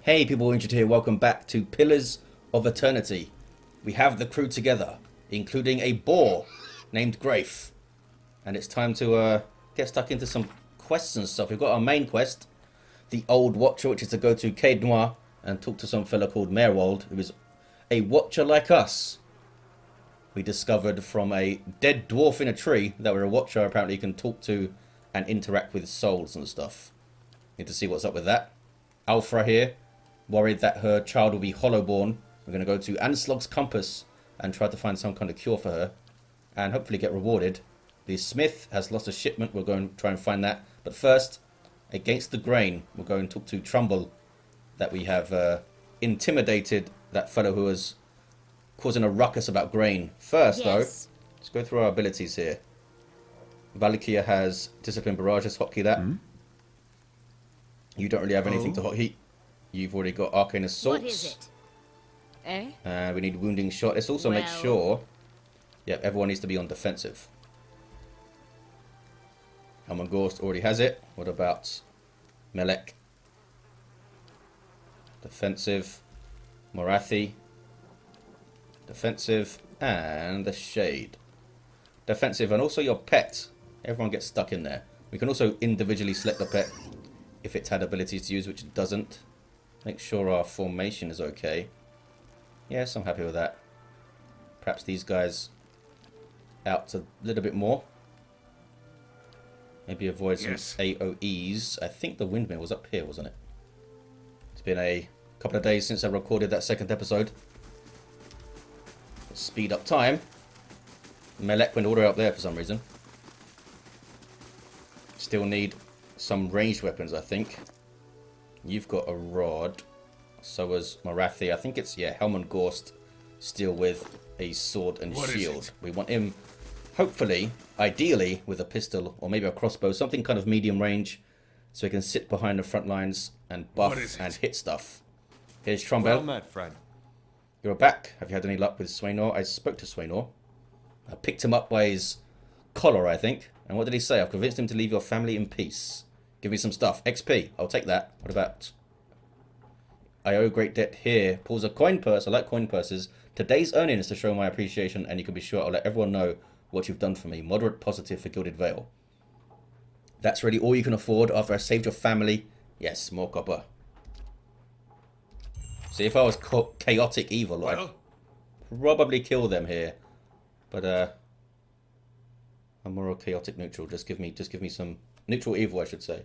Hey people, Indrid here, welcome back to Pillars of Eternity. We have the crew together, including a boar named Grafe. And it's time to get stuck into some quests and stuff. We've got our main quest, the Old Watcher, which is to go to Caed Noir and talk to some fella called Merwold, who is a watcher like us. We discovered from a dead dwarf in a tree that we're a watcher. Apparently you can talk to and interact with souls and stuff. Need to see what's up with that. Alfra here, worried that her child will be Hollowborn. We're going to go to Anslog's Compass and try to find some kind of cure for her and hopefully get rewarded. The smith has lost a shipment. We'll go and try and find that. But first, against the grain, we'll go and talk to Trumbull, that we have intimidated that fellow who was causing a ruckus about grain. First, though, let's go through our abilities here. Valikia has Discipline Barrage as hotkey that. You don't really have anything to hotkey. You've already got Arcane Assaults. What is it? We need Wounding Shot. Let's also make sure... Yep, everyone needs to be on defensive. Helmengorst already has it. What about Melek? Defensive. Morathi. Defensive. And the Shade. Defensive. And also your pet. Everyone gets stuck in there. We can also individually select the pet if it's had abilities to use, which it doesn't. Make sure our formation is okay. Yes, I'm happy with that. Perhaps these guys out a little bit more. Maybe avoid some AoEs. I think the windmill was up here, wasn't it? It's been a couple of days since I recorded that second episode. Let's speed up time. Melek went all the way up there for some reason. Still need some ranged weapons, I think. You've got a rod. So has Morathi. I think it's, Helmengorst still with a sword and shield. We want him, hopefully, ideally, with a pistol or maybe a crossbow. Something kind of medium range so he can sit behind the front lines and buff and hit stuff. Here's Trumbull. Well met, friend. You're back. Have you had any luck with Swain? I spoke to Swain. I picked him up by his collar, I think. And what did he say? I've convinced him to leave your family in peace. Give me some stuff. XP. I'll take that. What about... I owe great debt here. Pulls a coin purse. I like coin purses. Today's earning is to show my appreciation, and you can be sure I'll let everyone know what you've done for me. Moderate positive for Gilded Vale. That's really all you can afford after I saved your family. Yes, more copper. See, if I was chaotic evil, I'd probably kill them here. But I'm more chaotic neutral. Just give me some neutral evil, I should say.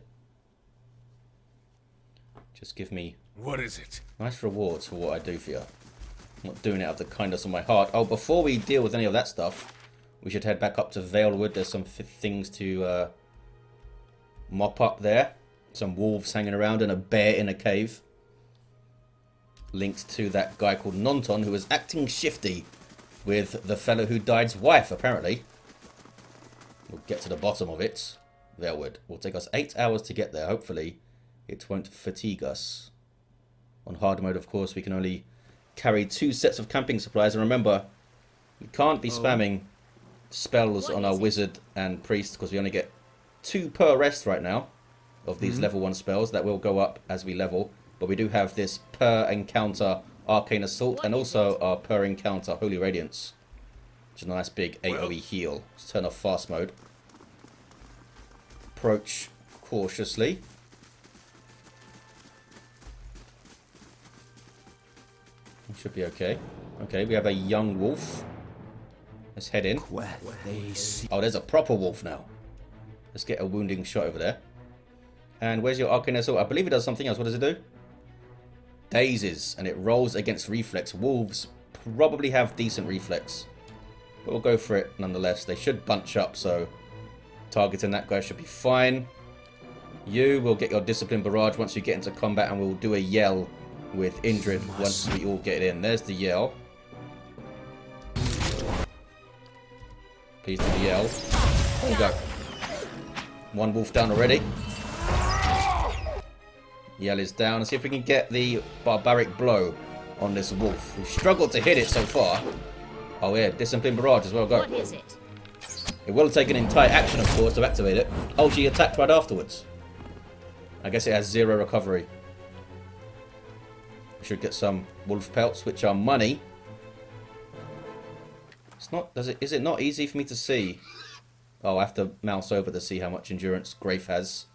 Just give me... What is it? Nice rewards for what I do for you. I'm not doing it out of the kindness of my heart. Oh, before we deal with any of that stuff, we should head back up to Valewood. There's some things to mop up there. Some wolves hanging around and a bear in a cave. Linked to that guy called Nonton, who was acting shifty with the fellow who died's wife, apparently. We'll get to the bottom of it. Valewood. Will take us 8 hours to get there. Hopefully, it won't fatigue us. On hard mode, of course, we can only carry 2 sets of camping supplies. And remember, we can't be spamming spells on our wizard and priest because we only get 2 per rest right now of these level 1 spells. That will go up as we level. But we do have this per encounter Arcane Assault and also our per encounter Holy Radiance, which is a nice big AoE heal. Let's turn off fast mode. Approach cautiously. Should be okay. Okay, we have a young wolf. Let's head in. Oh, there's a proper wolf now. Let's get a wounding shot over there. And where's your Arcane Assault? I believe it does something else. What does it do? Dazes, and it rolls against reflex. Wolves probably have decent reflex, but we'll go for it nonetheless. They should bunch up, so targeting that guy should be fine. You will get your Discipline Barrage once you get into combat, and we'll do a yell with Indrid once we all get in. There's the yell. Please do the yell. There we go. One wolf down already. Yell is down. Let's see if we can get the barbaric blow on this wolf. We've struggled to hit it so far. Oh yeah, Discipline Barrage as well. Go. What is it? It will take an entire action, of course, to activate it. Oh, she attacked right afterwards. I guess it has 0 recovery. We should get some wolf pelts, which are money. It's not. Is it not easy for me to see? Oh, I have to mouse over to see how much endurance Grafe has.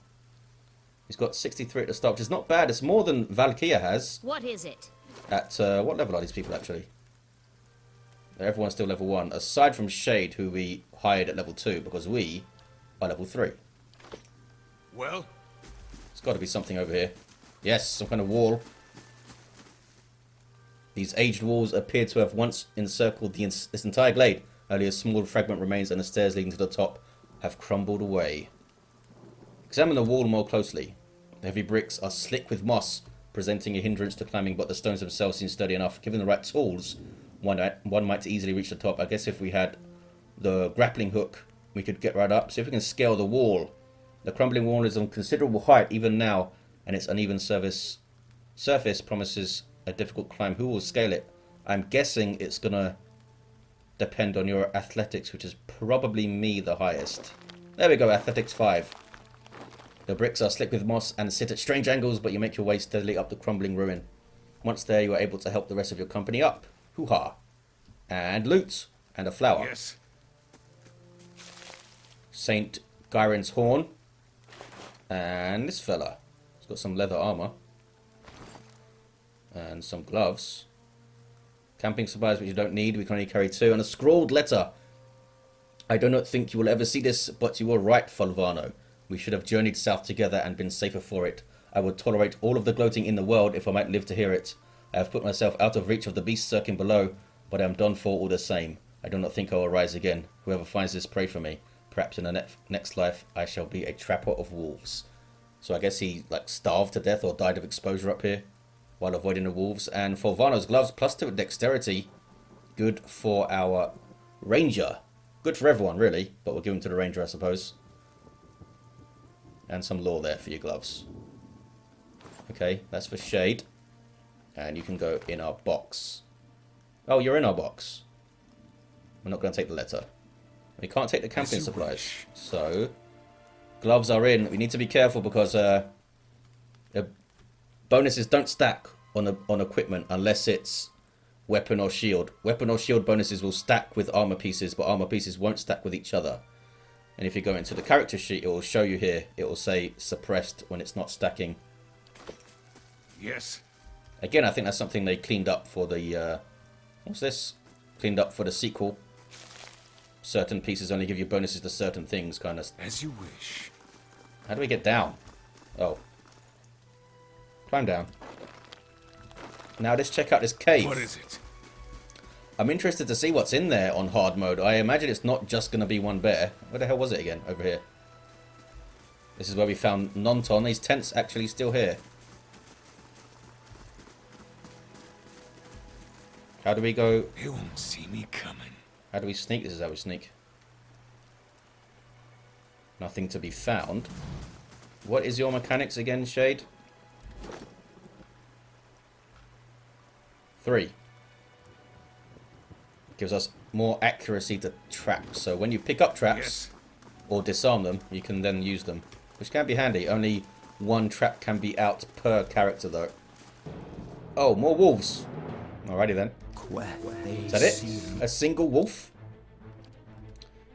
He's got 63 at the start, which is not bad. It's more than Valkyria has. What is it? At what level are these people actually? Everyone's still level 1, aside from Shade, who we hired at level 2, because we are level 3. Well? There's got to be something over here. Yes, some kind of wall. These aged walls appear to have once encircled this entire glade. Only a small fragment remains, and the stairs leading to the top have crumbled away. Examine the wall more closely. The heavy bricks are slick with moss, presenting a hindrance to climbing, but the stones themselves seem sturdy enough. Given the right tools, one might easily reach the top. I guess if we had the grappling hook, we could get right up. See if we can scale the wall. The crumbling wall is on considerable height even now, and its uneven surface promises a difficult climb. Who will scale it? I'm guessing it's gonna depend on your athletics, which is probably me the highest. There we go, athletics 5. The bricks are slick with moss and sit at strange angles, but you make your way steadily up the crumbling ruin. Once there, you are able to help the rest of your company up. Hoo-ha. And loot. And a flower. Yes. Saint Gyron's horn. And this fella. He's got some leather armor. And some gloves. Camping supplies which you don't need. We can only carry 2. And a scrawled letter. I do not think you will ever see this, but you were right, Fulvano. We should have journeyed south together and been safer for it. I would tolerate all of the gloating in the world if I might live to hear it. I have put myself out of reach of the beasts lurking below, but I am done for all the same. I do not think I will rise again. Whoever finds this, pray for me. Perhaps in the next life I shall be a trapper of wolves. So I guess he starved to death or died of exposure up here while avoiding the wolves. And Fulvano's gloves +2 dexterity. Good for our ranger. Good for everyone really, but we'll give them to the ranger I suppose. And some lore there for your gloves. Okay, that's for Shade. And you can go in our box. Oh, you're in our box. We're not going to take the letter. We can't take the camping supplies. So, gloves are in. We need to be careful because bonuses don't stack on equipment unless it's weapon or shield. Weapon or shield bonuses will stack with armor pieces, but armor pieces won't stack with each other. And if you go into the character sheet, it will show you here. It will say suppressed when it's not stacking. Yes. Again, I think that's something they cleaned up for the... what's this? Cleaned up for the sequel. Certain pieces only give you bonuses to certain things, kind of. As you wish. How do we get down? Oh. Climb down. Now let's check out this cave. What is it? I'm interested to see what's in there on hard mode. I imagine it's not just going to be one bear. Where the hell was it again? Over here. This is where we found Nonton. These tents actually still here. How do we go? They won't see me coming. How do we sneak? This is how we sneak. Nothing to be found. What is your mechanics again, Shade? 3. Gives us more accuracy to traps. So when you pick up traps or disarm them, you can then use them, which can be handy. Only one trap can be out per character, though. Oh, more wolves. Alrighty then. Is that it? A single wolf?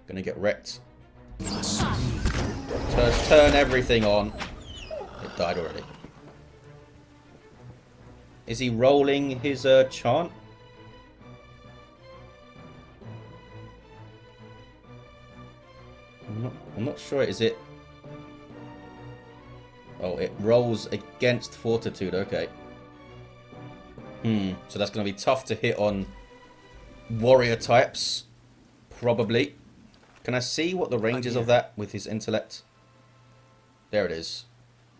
Gonna get wrecked. Turn everything on. It died already. Is he rolling his chant? I'm not sure. Is it? Oh, it rolls against fortitude. Okay. So that's going to be tough to hit on warrior types. Probably. Can I see what the range is of that with his intellect? There it is.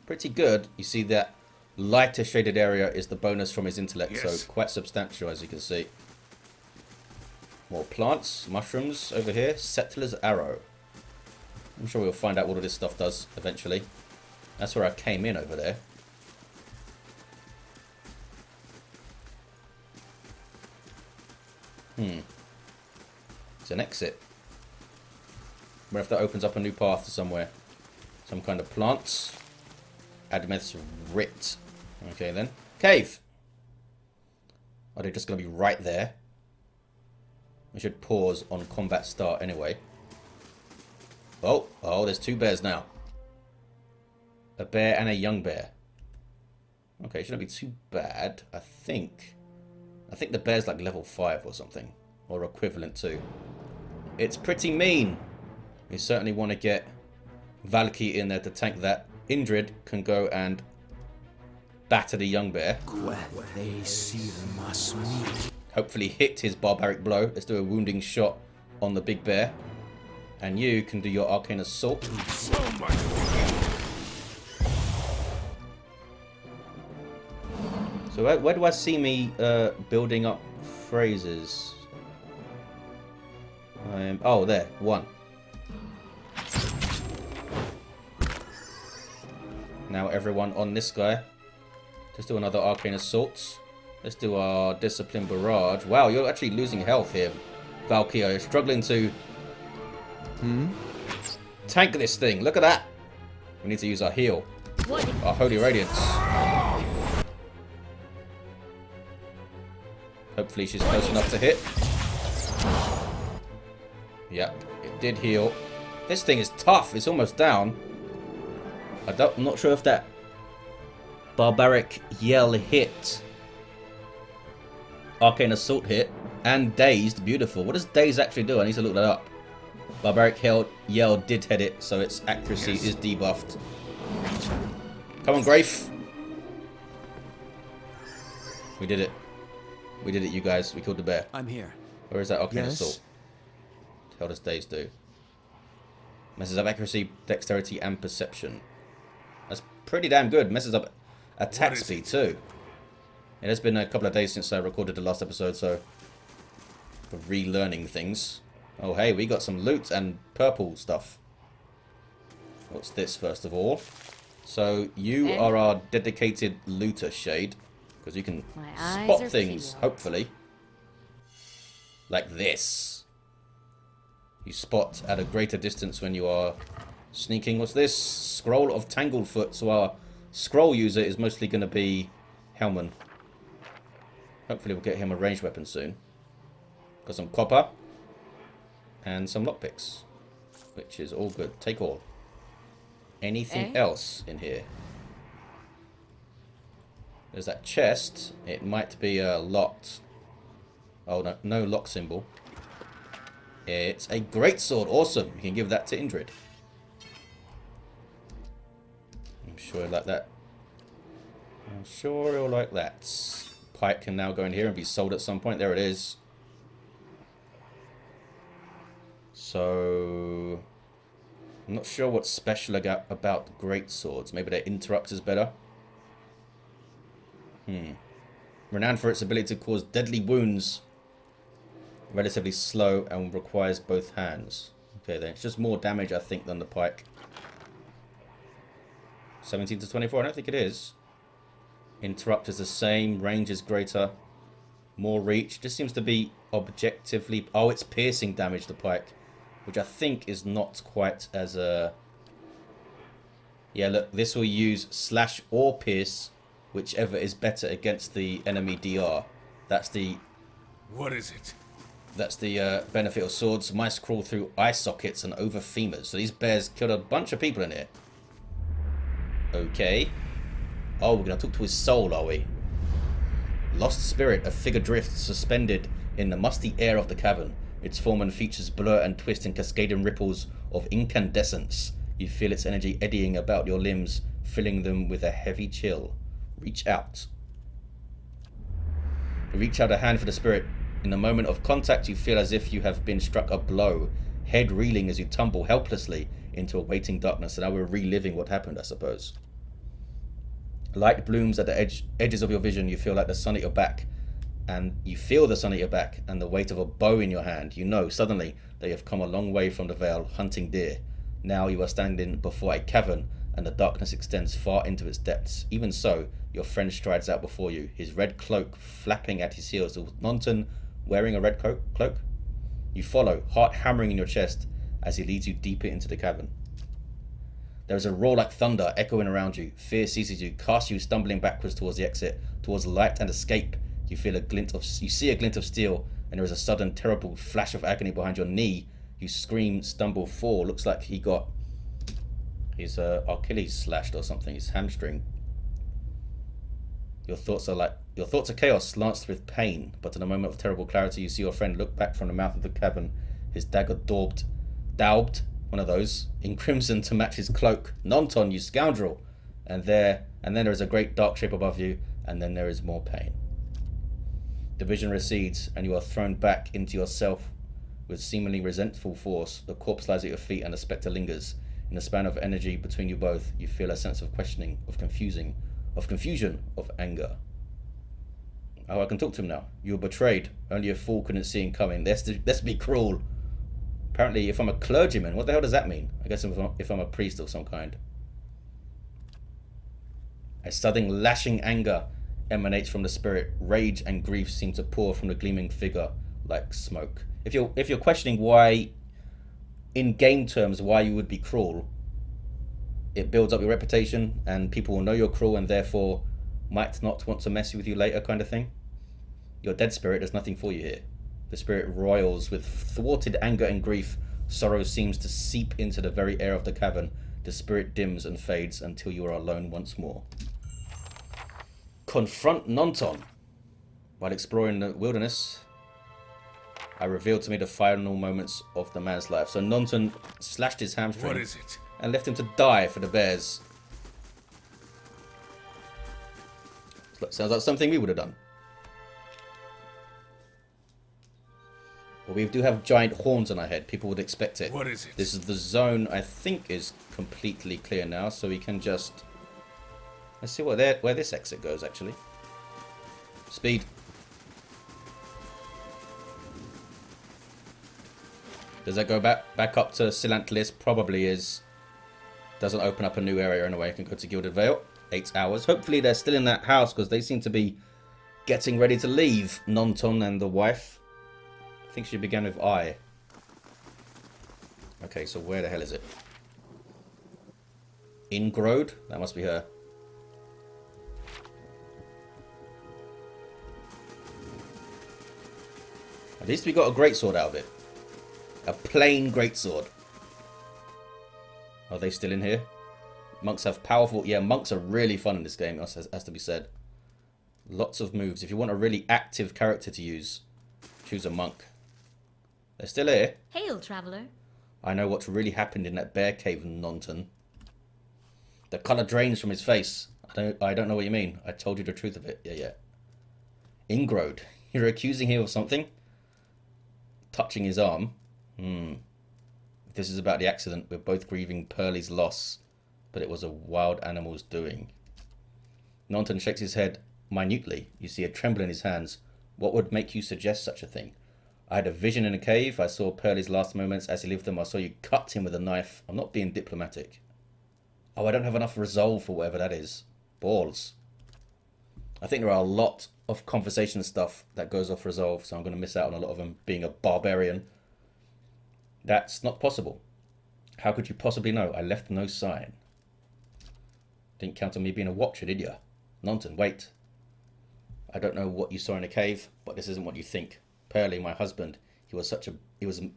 Pretty good. You see that lighter shaded area is the bonus from his intellect. So quite substantial, as you can see. More plants, mushrooms over here. Settler's arrow. I'm sure we'll find out what all this stuff does eventually. That's where I came in over there. It's an exit. What if that opens up a new path to somewhere? Some kind of plants. Admeth's writ. Okay then. Cave. Are they just going to be right there? We should pause on combat start anyway. Oh, there's 2 bears now. A bear and a young bear. Okay, shouldn't be too bad, I think. I think the bear's like level 5 or something. Or equivalent to. It's pretty mean. You certainly want to get Vale in there to tank that. Indrid can go and batter the young bear. Hopefully hit his barbaric blow. Let's do a wounding shot on the big bear. And you can do your arcane assault. So where do I see me building up phrases? Oh, there. 1. Now everyone on this guy. Let's do another arcane assault. Let's do our discipline barrage. Wow, you're actually losing health here, Valkyrie. You're struggling to tank this thing. Look at that. We need to use our heal. Our holy radiance. Hopefully she's close enough to hit. Yep, it did heal. This thing is tough. It's almost down. I'm not sure if that barbaric yell hit. Arcane assault hit. And dazed. Beautiful. What does dazed actually do? I need to look that up. Barbaric yell did hit it, so its accuracy is debuffed. Come on, Grafe. We did it. We did it, you guys. We killed the bear. I'm here. Where is that arcane assault? What the hell does dazed do? Messes up accuracy, dexterity, and perception. That's pretty damn good. Messes up attack speed too. It has been a couple of days since I recorded the last episode, so we're relearning things. Oh hey, we got some loot and purple stuff. What's this first of all? So you are our dedicated looter, Shade, because you can spot things, hopefully. Like this. You spot at a greater distance when you are sneaking. What's this? Scroll of Tanglefoot. So our scroll user is mostly going to be Hellman. Hopefully we'll get him a ranged weapon soon. Got some copper. And some lockpicks. Which is all good. Take all. Anything else in here? There's that chest. It might be locked. Oh, no, no lock symbol. It's a greatsword. Awesome. You can give that to Indrid. I'm sure you'll like that. I'm sure you'll like that. Pike can now go in here and be sold at some point. There it is. So I'm not sure what's special about greatswords. Maybe their interrupt is better. Renowned for its ability to cause deadly wounds. Relatively slow and requires both hands. Okay then, it's just more damage I think than the pike. 17 to 24, I don't think it is. Interrupt is the same, range is greater. More reach, just seems to be objectively... Oh, it's piercing damage, the pike. Which I think is not quite as a... Yeah, look, this will use slash or pierce, whichever is better against the enemy DR. That's the... What is it? That's the benefit of swords. Mice crawl through eye sockets and over femurs. So these bears killed a bunch of people in here. Okay. Oh, we're going to talk to his soul, are we? Lost spirit, a figure drifts suspended in the musty air of the cavern. Its form and features blur and twist in cascading ripples of incandescence. You feel its energy eddying about your limbs, filling them with a heavy chill. Reach out. You reach out a hand for the spirit. In the moment of contact, you feel as if you have been struck a blow, head reeling as you tumble helplessly into a waiting darkness. So now we're reliving what happened, I suppose. Light blooms at the edges of your vision. You feel like the sun at your back, and you feel the sun at your back and the weight of a bow in your hand. You know suddenly that you have come a long way from the Vale, hunting deer. Now you are standing before a cavern, and the darkness extends far into its depths. Even so, your friend strides out before you, his red cloak flapping at his heels. Was Nonton wearing a red cloak? You follow, heart hammering in your chest, as he leads you deeper into the cavern. There is a roar like thunder echoing around you. Fear seizes you, casts you stumbling backwards towards the exit, towards light and escape. You see a glint of steel, and there is a sudden, terrible flash of agony behind your knee. You scream, stumble, fall. Looks like he got his Achilles slashed or something, his hamstring. Your thoughts are chaos, lanced with pain. But in a moment of terrible clarity, you see your friend look back from the mouth of the cavern, his dagger daubed, one of those, in crimson to match his cloak. Nonton, you scoundrel! And then there is a great dark shape above you, and then there is more pain. The vision recedes, and you are thrown back into yourself with seemingly resentful force. The corpse lies at your feet, and the spectre lingers. In the span of energy between you both, you feel a sense of questioning, of confusion, of anger. Oh, I can talk to him now. You were betrayed. Only a fool couldn't see him coming. Let's be cruel. Apparently, if I'm a clergyman, what the hell does that mean? I guess if I'm a priest of some kind. A sudden lashing anger emanates from the spirit. Rage and grief seem to pour from the gleaming figure like smoke. If you're questioning why, in game terms, why you would be cruel, it builds up your reputation, and people will know you're cruel, and therefore might not want to mess with you later, kind of thing. Your dead spirit does nothing for you here. The spirit roils with thwarted anger and grief. Sorrow seems to seep into the very air of the cavern. The spirit dims and fades until you are alone once more. Confront Nonton. While exploring the wilderness, I revealed to me the final moments of the man's life. So Nonton slashed his hamstring. What is it? And left him to die for the bears. Sounds like something we would have done. Well, we do have giant horns on our head. People would expect it. What is it? This is the zone, I think, is completely clear now. So we can just... Let's see where this exit goes, actually. Speed. Does that go back up to Silantlis? Probably is. Doesn't open up a new area anyway. I can go to Gilded Vale. 8 hours. Hopefully they're still in that house, because they seem to be getting ready to leave. Nonton and the wife. I think she began with I. Okay, so where the hell is it? Indrid? That must be her. At least we got a greatsword out of it. A plain greatsword. Are they still in here? Monks have powerful... Yeah, monks are really fun in this game, has to be said. Lots of moves. If you want a really active character to use, choose a monk. They're still here. Hail, traveller. I know what's really happened in that bear cave, Nonton. The colour drains from his face. I don't know what you mean. I told you the truth of it. Yeah. Indrid, you're accusing him of something? Touching his arm. If this is about the accident, we're both grieving Pearlie's loss, but it was a wild animal's doing. Nonton shakes his head minutely. You see a tremble in his hands. What would make you suggest such a thing? I had a vision in a cave. I saw Pearlie's last moments as he lived them. I saw you cut him with a knife. I'm not being diplomatic. Oh, I don't have enough resolve for whatever that is. Balls. I think there are a lot of conversation stuff that goes off resolve, so I'm going to miss out on a lot of them. Being a barbarian. That's not possible. How could you possibly know? I left no sign. Didn't count on me being a watcher, did you? Nonton, wait. I don't know what you saw in the cave, but this isn't what you think. Pearlie, my husband, he was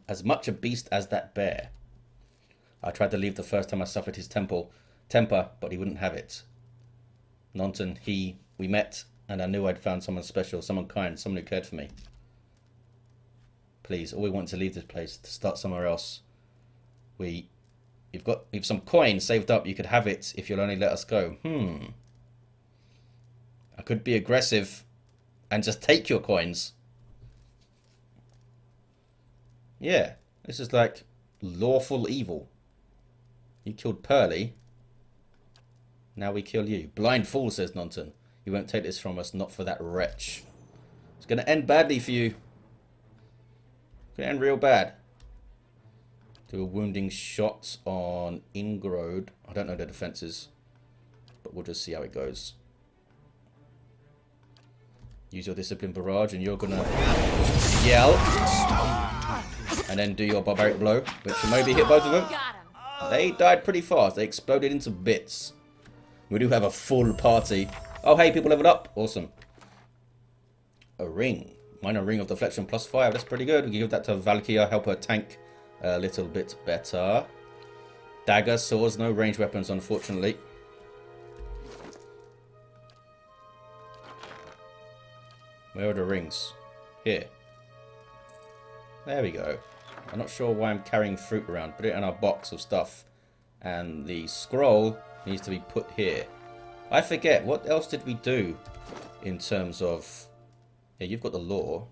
as much a beast as that bear. I tried to leave the first time I suffered his temper, but he wouldn't have it. Nonton, we met, and I knew I'd found someone special, someone kind, someone who cared for me. Please, all we want to leave this place, to start somewhere else. We've some coin saved up. You could have it if you'll only let us go. I could be aggressive and just take your coins. Yeah, this is like lawful evil. You killed Pearlie. Now we kill you. Blind fool, says Nonton. You won't take this from us, not for that wretch. It's going to end badly for you. It's going to end real bad. Do a wounding shot on Indrid. I don't know the defenses, but we'll just see how it goes. Use your discipline barrage, and you're going to yell. And then do your barbaric blow, which should maybe hit both of them. They died pretty fast. They exploded into bits. We do have a full party. Oh, hey, people leveled up. Awesome. a ring. Minor ring of deflection +5. That's pretty good. We can give that to Valkyria, help her tank a little bit better. Dagger, swords, no ranged weapons, unfortunately. Where are the rings? Here. There we go. I'm not sure why I'm carrying fruit around. Put it in our box of stuff. And the scroll needs to be put here. I forget, what else did we do in terms of... Yeah, you've got the law.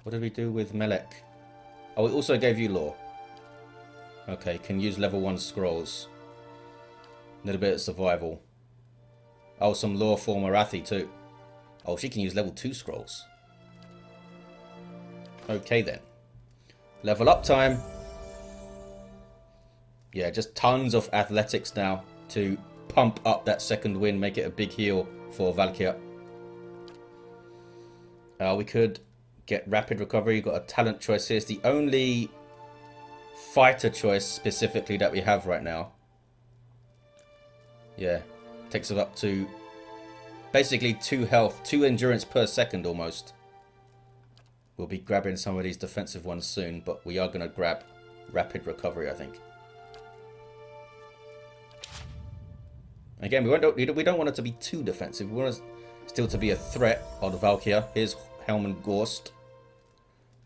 What did we do with Melek? Oh, we also gave you law. Okay, can use level 1 scrolls. A little bit of survival. Oh, some law for Marathi too. Oh, she can use level 2 scrolls. Okay then. Level up time. Yeah, just tons of athletics now to pump up that second win, make it a big heal for Valkyria. We could get rapid recovery. Got a talent choice here. It's the only fighter choice specifically that we have right now. Yeah, takes us up to basically 2 health, 2 endurance per second almost. We'll be grabbing some of these defensive ones soon, but we are going to grab rapid recovery, I think. Again, we don't want it to be too defensive. We want it still to be a threat on Valkyria. Here's Helm and Gorst.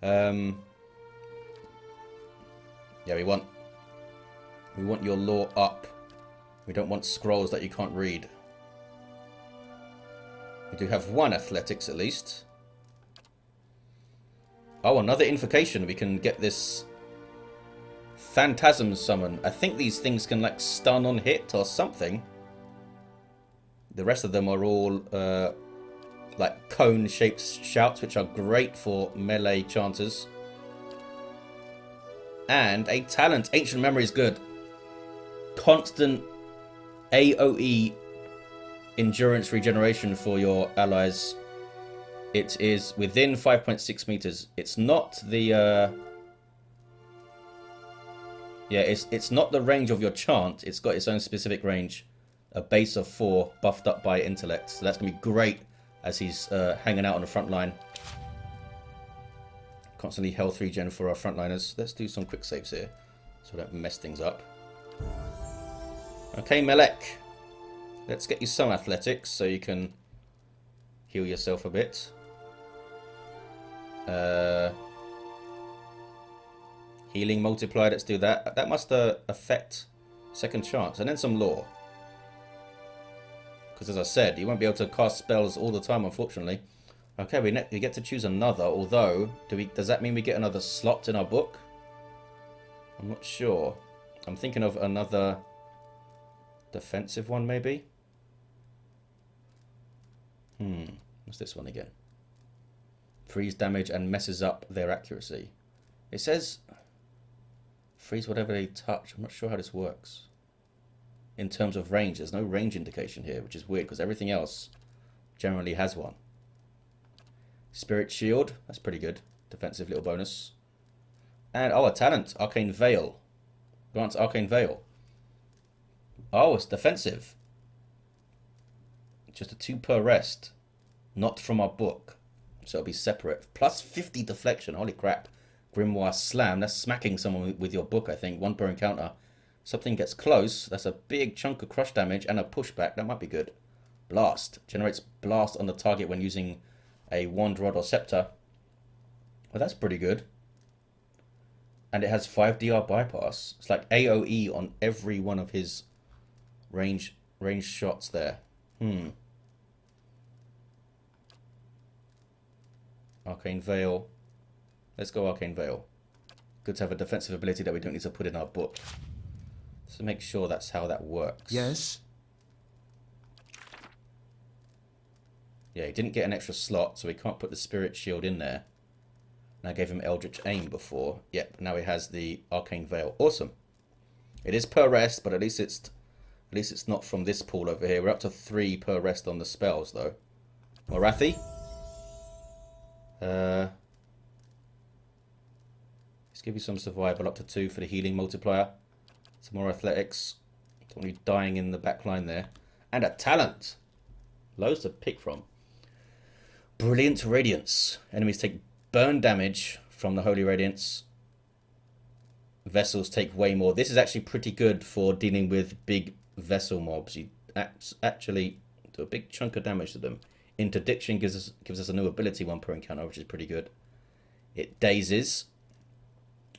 Yeah, we want your law up. We don't want scrolls that you can't read. We do have 1 athletics at least. Oh, another invocation. We can get this phantasm summon. I think these things can like stun on hit or something. The rest of them are all like cone-shaped shouts, which are great for melee chanters. And a talent. Ancient Memory is good. Constant AoE endurance regeneration for your allies. It is within 5.6 meters. It's not the... Yeah, it's not the range of your chant. It's got its own specific range. A base of 4 buffed up by intellect. So that's going to be great as he's hanging out on the front line. Constantly health regen for our frontliners. Let's do some quick saves here so we don't mess things up. Okay, Melek. Let's get you some athletics so you can heal yourself a bit. Healing multiply, let's do that. That must affect second chance. And then some law. Because as I said, you won't be able to cast spells all the time, unfortunately. Okay, we get to choose another, although, does that mean we get another slot in our book? I'm not sure. I'm thinking of another defensive one, maybe? What's this one again? Freeze damage and messes up their accuracy. It says freeze whatever they touch. I'm not sure how this works. In terms of range, there's no range indication here, which is weird because everything else generally has one. Spirit Shield, that's pretty good. Defensive little bonus. And, oh, a talent, Arcane Vale. Grants Arcane Vale. Oh, it's defensive. Just a 2 per rest. Not from our book. So it'll be separate. Plus 50 deflection, holy crap. Grimoire Slam, that's smacking someone with your book, I think. 1 per encounter. Something gets close, that's a big chunk of crush damage and a pushback, that might be good. Blast, generates blast on the target when using a wand, rod or scepter. Well, that's pretty good. And it has 5 DR bypass. It's like AoE on every one of his range shots there. Arcane Vale. Let's go Arcane Vale. Good to have a defensive ability that we don't need to put in our book. So make sure that's how that works. Yes? Yeah, he didn't get an extra slot, so we can't put the Spirit Shield in there. And I gave him Eldritch Aim before. Yep, now he has the Arcane Veil. Awesome. It is per rest, but at least it's not from this pool over here. We're up to 3 per rest on the spells, though. Marathi. Let's give you some survival, up to 2 for the healing multiplier. Some more athletics. Don't want you dying in the back line there. And a talent. Loads to pick from. Brilliant Radiance. Enemies take burn damage from the Holy Radiance. Vessels take way more. This is actually pretty good for dealing with big vessel mobs. You actually do a big chunk of damage to them. Interdiction gives us a new ability 1 per encounter, which is pretty good. It dazes,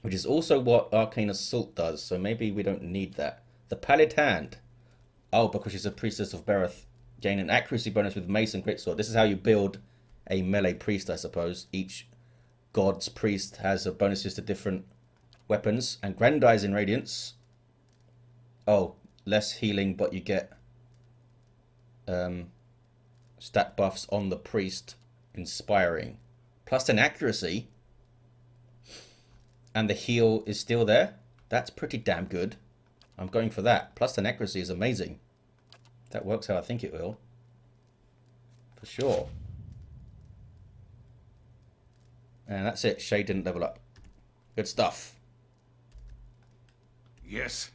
which is also what Arcane Assault does, so maybe we don't need that. The Pallid Hand. Oh, because she's a Priestess of Bereth. Gain an accuracy bonus with Mace and Greatsword. This is how you build a melee priest, I suppose. Each god's priest has bonuses to different weapons. And Grandize in Radiance. Oh, less healing, but you get stat buffs on the priest. Inspiring. Plus an accuracy. And the heal is still there. That's pretty damn good. I'm going for that. Plus an accuracy is amazing. That works how I think it will. For sure. And that's it. Shay didn't level up. Good stuff. Yes.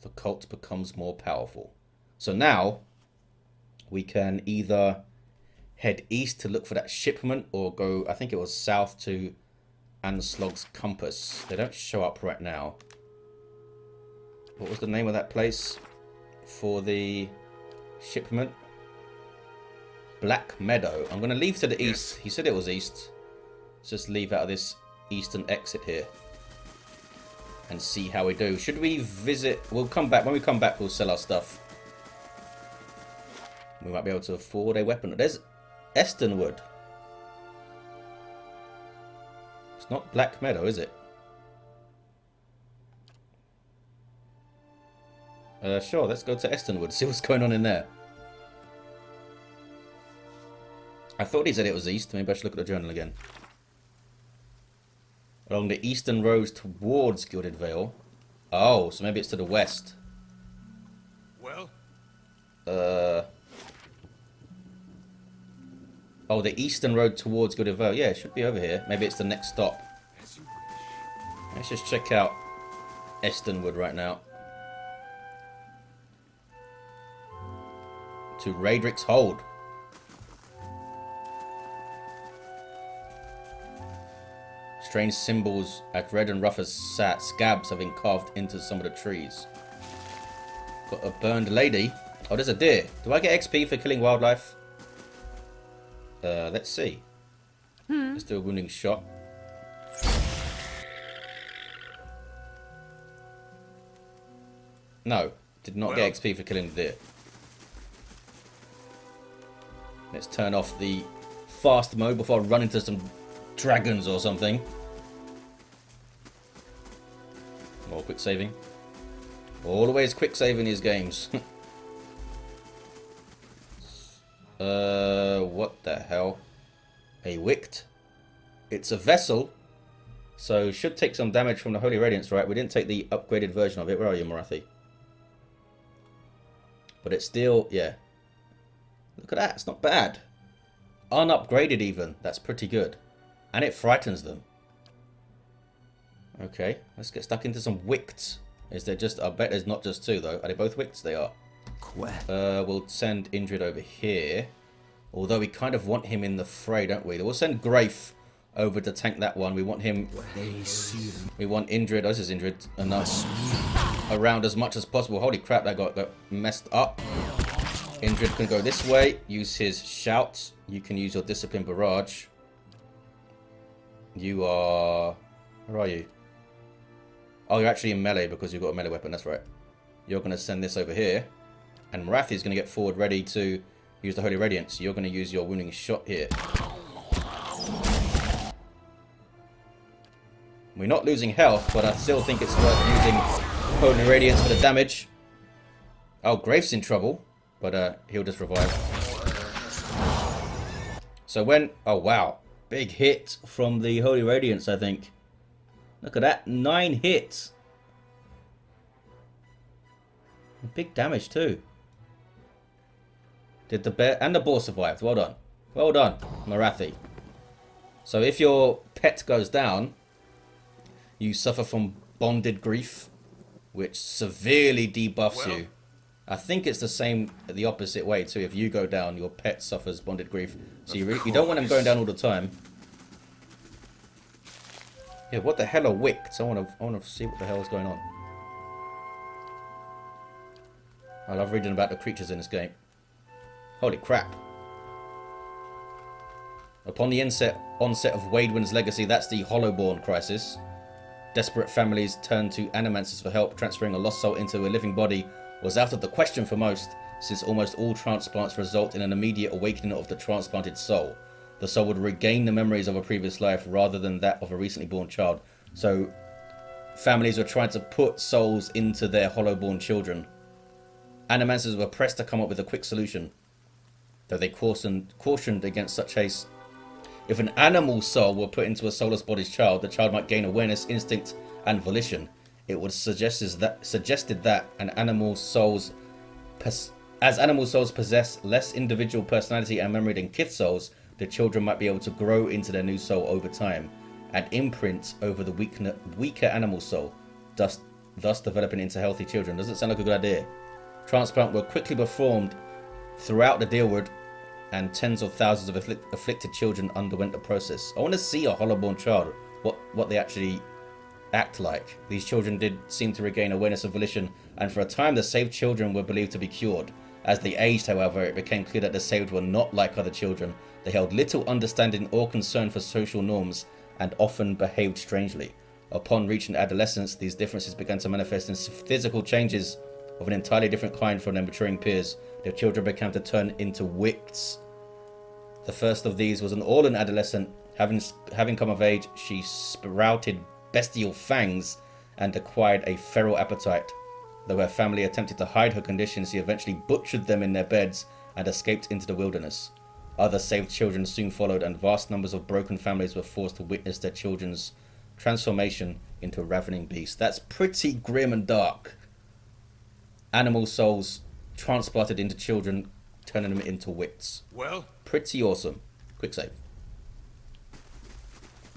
The cult becomes more powerful. So now we can either head east to look for that shipment or go, I think it was south to Anslog's Compass. They don't show up right now. What was the name of that place for the shipment? Black Meadow. I'm going to leave to the east. He said it was east. Let's just leave out of this eastern exit here and see how we do. Should we visit? We'll come back. When we come back, we'll sell our stuff. We might be able to afford a weapon. There's Estonwood. It's not Black Meadow, is it? Sure, let's go to Estonwood, see what's going on in there. I thought he said it was east. Maybe I should look at the journal again. Along the eastern road towards Gilded Vale. Oh, so maybe it's to the west. Well? Oh, the eastern road towards Gilded Vale. Yeah, it should be over here. Maybe it's the next stop. As you wish. Let's just check out Estonwood right now. To Raedric's Hold. Strange symbols at red and rough as scabs have been carved into some of the trees. Got a burned lady. Oh, there's a deer. Do I get XP for killing wildlife? Let's see. Let's do a wounding shot. No, did not get XP for killing the deer. Let's turn off the fast mode before I run into some dragons or something. More quick saving. Always quick saving these games. What the hell? A Wycked. It's a vessel, so should take some damage from the Holy Radiance, right? We didn't take the upgraded version of it. Where are you, Morathi? But it's still, yeah. Look at that, it's not bad. Unupgraded even, that's pretty good. And it frightens them. Okay, let's get stuck into some Wyckeds. Is there just, I bet there's not just two though. Are they both Wyckeds? They are. We'll send Indrid over here. Although we kind of want him in the fray, don't we? We'll send Grafe over to tank that one. We want him, we want Indrid, oh, this is Indrid, enough around as much as possible. Holy crap, that got messed up. Indrid can go this way, use his shouts. You can use your discipline barrage. You are, where are you? Oh, you're actually in melee because you've got a melee weapon, that's right. You're going to send this over here. And Morathi is going to get forward ready to use the Holy Radiance. You're going to use your wounding shot here. We're not losing health, but I still think it's worth using Holy Radiance for the damage. Oh, Grafe's in trouble, but he'll just revive. So when, oh wow, big hit from the Holy Radiance, I think. Look at that, 9 hits. Big damage too. Did the bear and the boar survived? Well done. Well done, Morathi. So if your pet goes down, you suffer from bonded grief, which severely debuffs you I think it's the same the opposite way too. If you go down, your pet suffers bonded grief. So you don't want them going down all the time. Yeah, what the hell are Wycked? I want to see what the hell is going on. I love reading about the creatures in this game. Holy crap. Upon the onset of Waidwin's legacy, that's the Hollowborn crisis. Desperate families turn to animancers for help. Transferring a lost soul into a living body was out of the question for most, since almost all transplants result in an immediate awakening of the transplanted soul. The soul would regain the memories of a previous life rather than that of a recently born child. So, families were trying to put souls into their Hollowborn children. Animancers were pressed to come up with a quick solution, though they cautioned against such haste. If an animal soul were put into a soulless body's child, the child might gain awareness, instinct, and volition. It was suggested that animal souls possess less individual personality and memory than kith souls, the children might be able to grow into their new soul over time and imprint over the weaker animal soul, thus developing into healthy children. Doesn't sound like a good idea. Transplant were quickly performed throughout the Dealwood, and tens of thousands of afflicted children underwent the process. I want to see a Hollowborn child, what they actually act like. These children did seem to regain awareness and volition, and for a time the saved children were believed to be cured. As they aged, however, it became clear that the saved were not like other children. They held little understanding or concern for social norms, and often behaved strangely. Upon reaching adolescence, these differences began to manifest in physical changes of an entirely different kind from their maturing peers. The children began to turn into Wyckeds. The first of these was an Orlan adolescent. Having come of age, she sprouted bestial fangs and acquired a feral appetite. Though her family attempted to hide her condition, she eventually butchered them in their beds and escaped into the wilderness. Other saved children soon followed, and vast numbers of broken families were forced to witness their children's transformation into ravening beasts. That's pretty grim and dark. Animal souls transplanted into children, turning them into Wyckeds. Well? Pretty awesome. Quick save.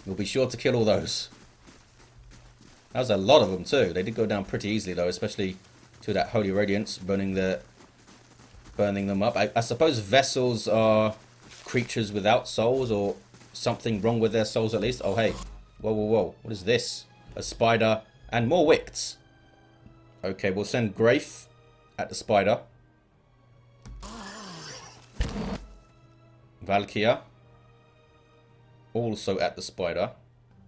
We'll be sure to kill all those. That was a lot of them too. They did go down pretty easily though, especially to that Holy Radiance, burning them up. I suppose vessels are creatures without souls, or something wrong with their souls at least. Oh hey. Whoa, whoa, whoa. What is this? A spider and more Wyckeds. Okay, we'll send Grafe at the spider. Valkyria also at the spider.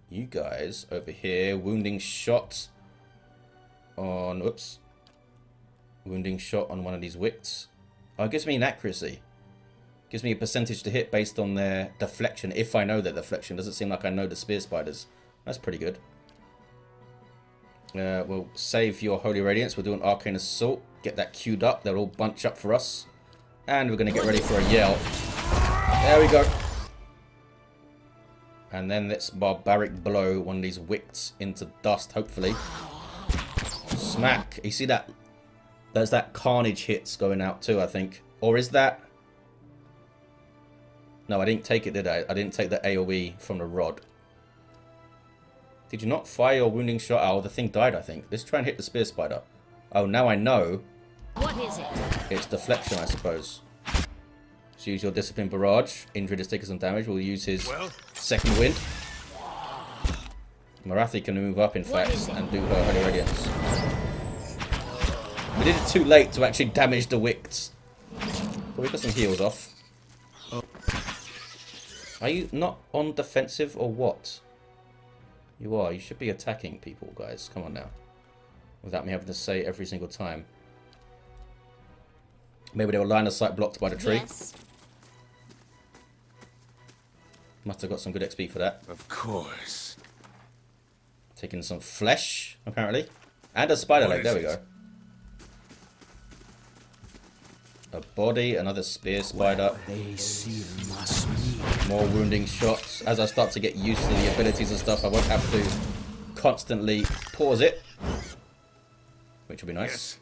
You guys over here, wounding shot on, whoops, wounding shot on one of these Wyckeds. Oh, it gives me an accuracy. Gives me a percentage to hit based on their deflection, if I know their deflection. Doesn't seem like I know the spear spiders. That's pretty good. We'll save your Holy Radiance. We'll do an Arcane Assault. Get that queued up. They'll all bunch up for us. And we're going to get ready for a yell. There we go. And then let's barbaric blow one of these Wyckeds into dust, hopefully. Smack. You see that? There's that carnage hits going out too, I think. Or is that? No, I didn't take it, did I? I didn't take the AoE from the rod. Did you not fire your wounding shot? Oh, the thing died, I think. Let's try and hit the spear spider. Oh, now I know. What is it? It's deflection, I suppose. So use your Discipline Barrage. Indrid is taking some damage. We'll use his second wind. Marathi can move up, in fact, and do her Holy Radiance. We did it too late to actually damage the Wyckeds. But we got some heals off. Are you not on defensive or what? You are. You should be attacking people, guys. Come on now. Without me having to say every single time. Maybe they were line of sight blocked by the tree. Yes. Must have got some good XP for that. Of course. Taking some flesh, apparently. And a spider leg. There we go. A body, another spear spider. More wounding shots. As I start to get used to the abilities and stuff, I won't have to constantly pause it. Which will be nice.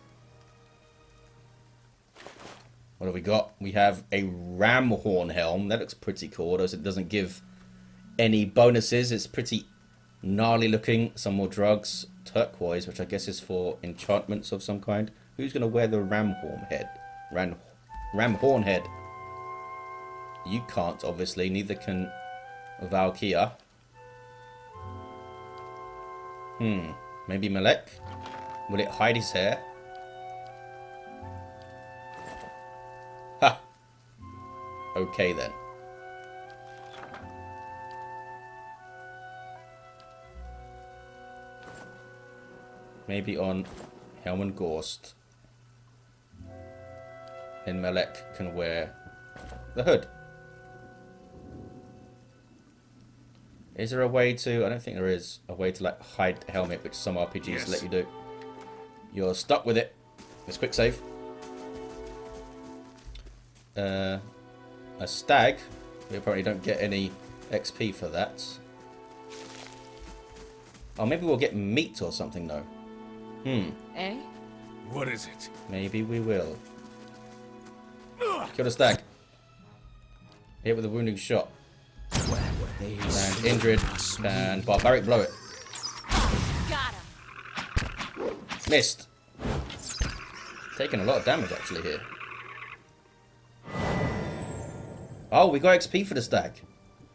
Yes. What have we got? We have a ram horn helm. That looks pretty cool. Although it doesn't give any bonuses. It's pretty gnarly looking. Some more drugs. Turquoise, which I guess is for enchantments of some kind. Who's going to wear the ram horn head? You can't, obviously. Neither can Valkia. Maybe Malek? Will it hide his hair? Ha! Okay then. Maybe on Helm and Gorst. Then Malek can wear the hood. Is there a way to... I don't think there is a way to like hide the helmet, which some RPGs let you do. You're stuck with it. Let's quick save. A stag. We apparently don't get any XP for that. Oh, maybe we'll get meat or something though. Eh? What is it? Maybe we will. Kill the stag. Hit with a wounding shot. And Indrid and barbaric blow it. Got him. Missed. Taking a lot of damage actually here. Oh, we got XP for the stag.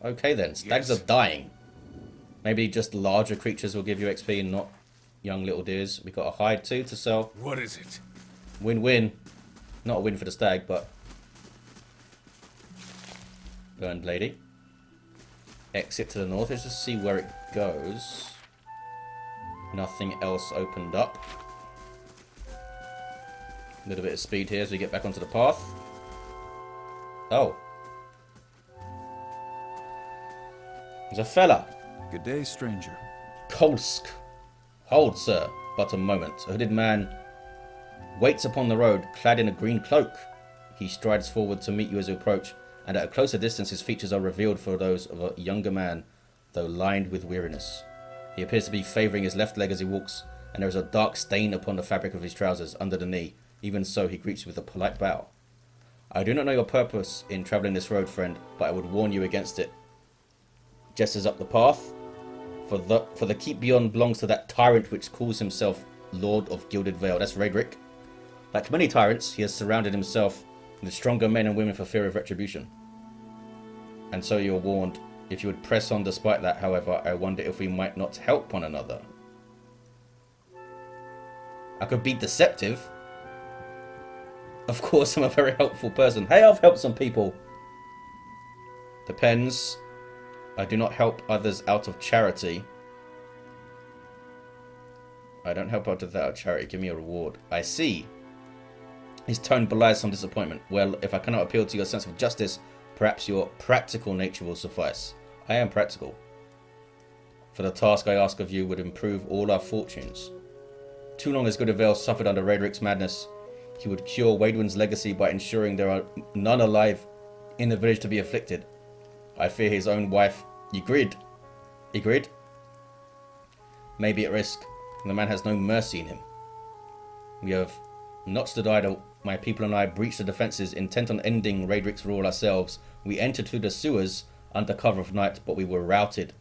Okay then, stags are dying. Maybe just larger creatures will give you XP and not young little deers. We got a hide too to sell. What is it? Win-win. Not a win for the stag, but... Burned lady. Exit to the north. Let's just see where it goes. Nothing else opened up. A little bit of speed here as we get back onto the path. Oh. There's a fella. Good day, stranger. Kolsk. Hold, sir, but a moment. A hooded man waits upon the road, clad in a green cloak. He strides forward to meet you as you approach, and at a closer distance his features are revealed for those of a younger man, though lined with weariness. He appears to be favouring his left leg as he walks, and there is a dark stain upon the fabric of his trousers under the knee. Even so, he greets you with a polite bow. I do not know your purpose in travelling this road, friend, but I would warn you against it. Gestures up the path. For the keep beyond belongs to that tyrant which calls himself Lord of Gilded Vale. That's Raedric. Like many tyrants, he has surrounded himself with stronger men and women for fear of retribution. And so you're warned. If you would press on despite that, however, I wonder if we might not help one another. I could be deceptive. Of course, I'm a very helpful person. Hey, I've helped some people. Depends. I do not help others out of charity. I don't help others out of charity. Give me a reward. I see. His tone belies some disappointment. Well, if I cannot appeal to your sense of justice, perhaps your practical nature will suffice. I am practical. For the task I ask of you would improve all our fortunes. Too long has Gilded Vale suffered under Raedric's madness. He would cure Waidwin's legacy by ensuring there are none alive in the village to be afflicted. I fear his own wife, Ygritte. Ygritte? May be at risk. The man has no mercy in him. We have not stood idle. My people and I breached the defences, intent on ending Raedric's rule ourselves. We entered through the sewers under cover of night, but we were routed.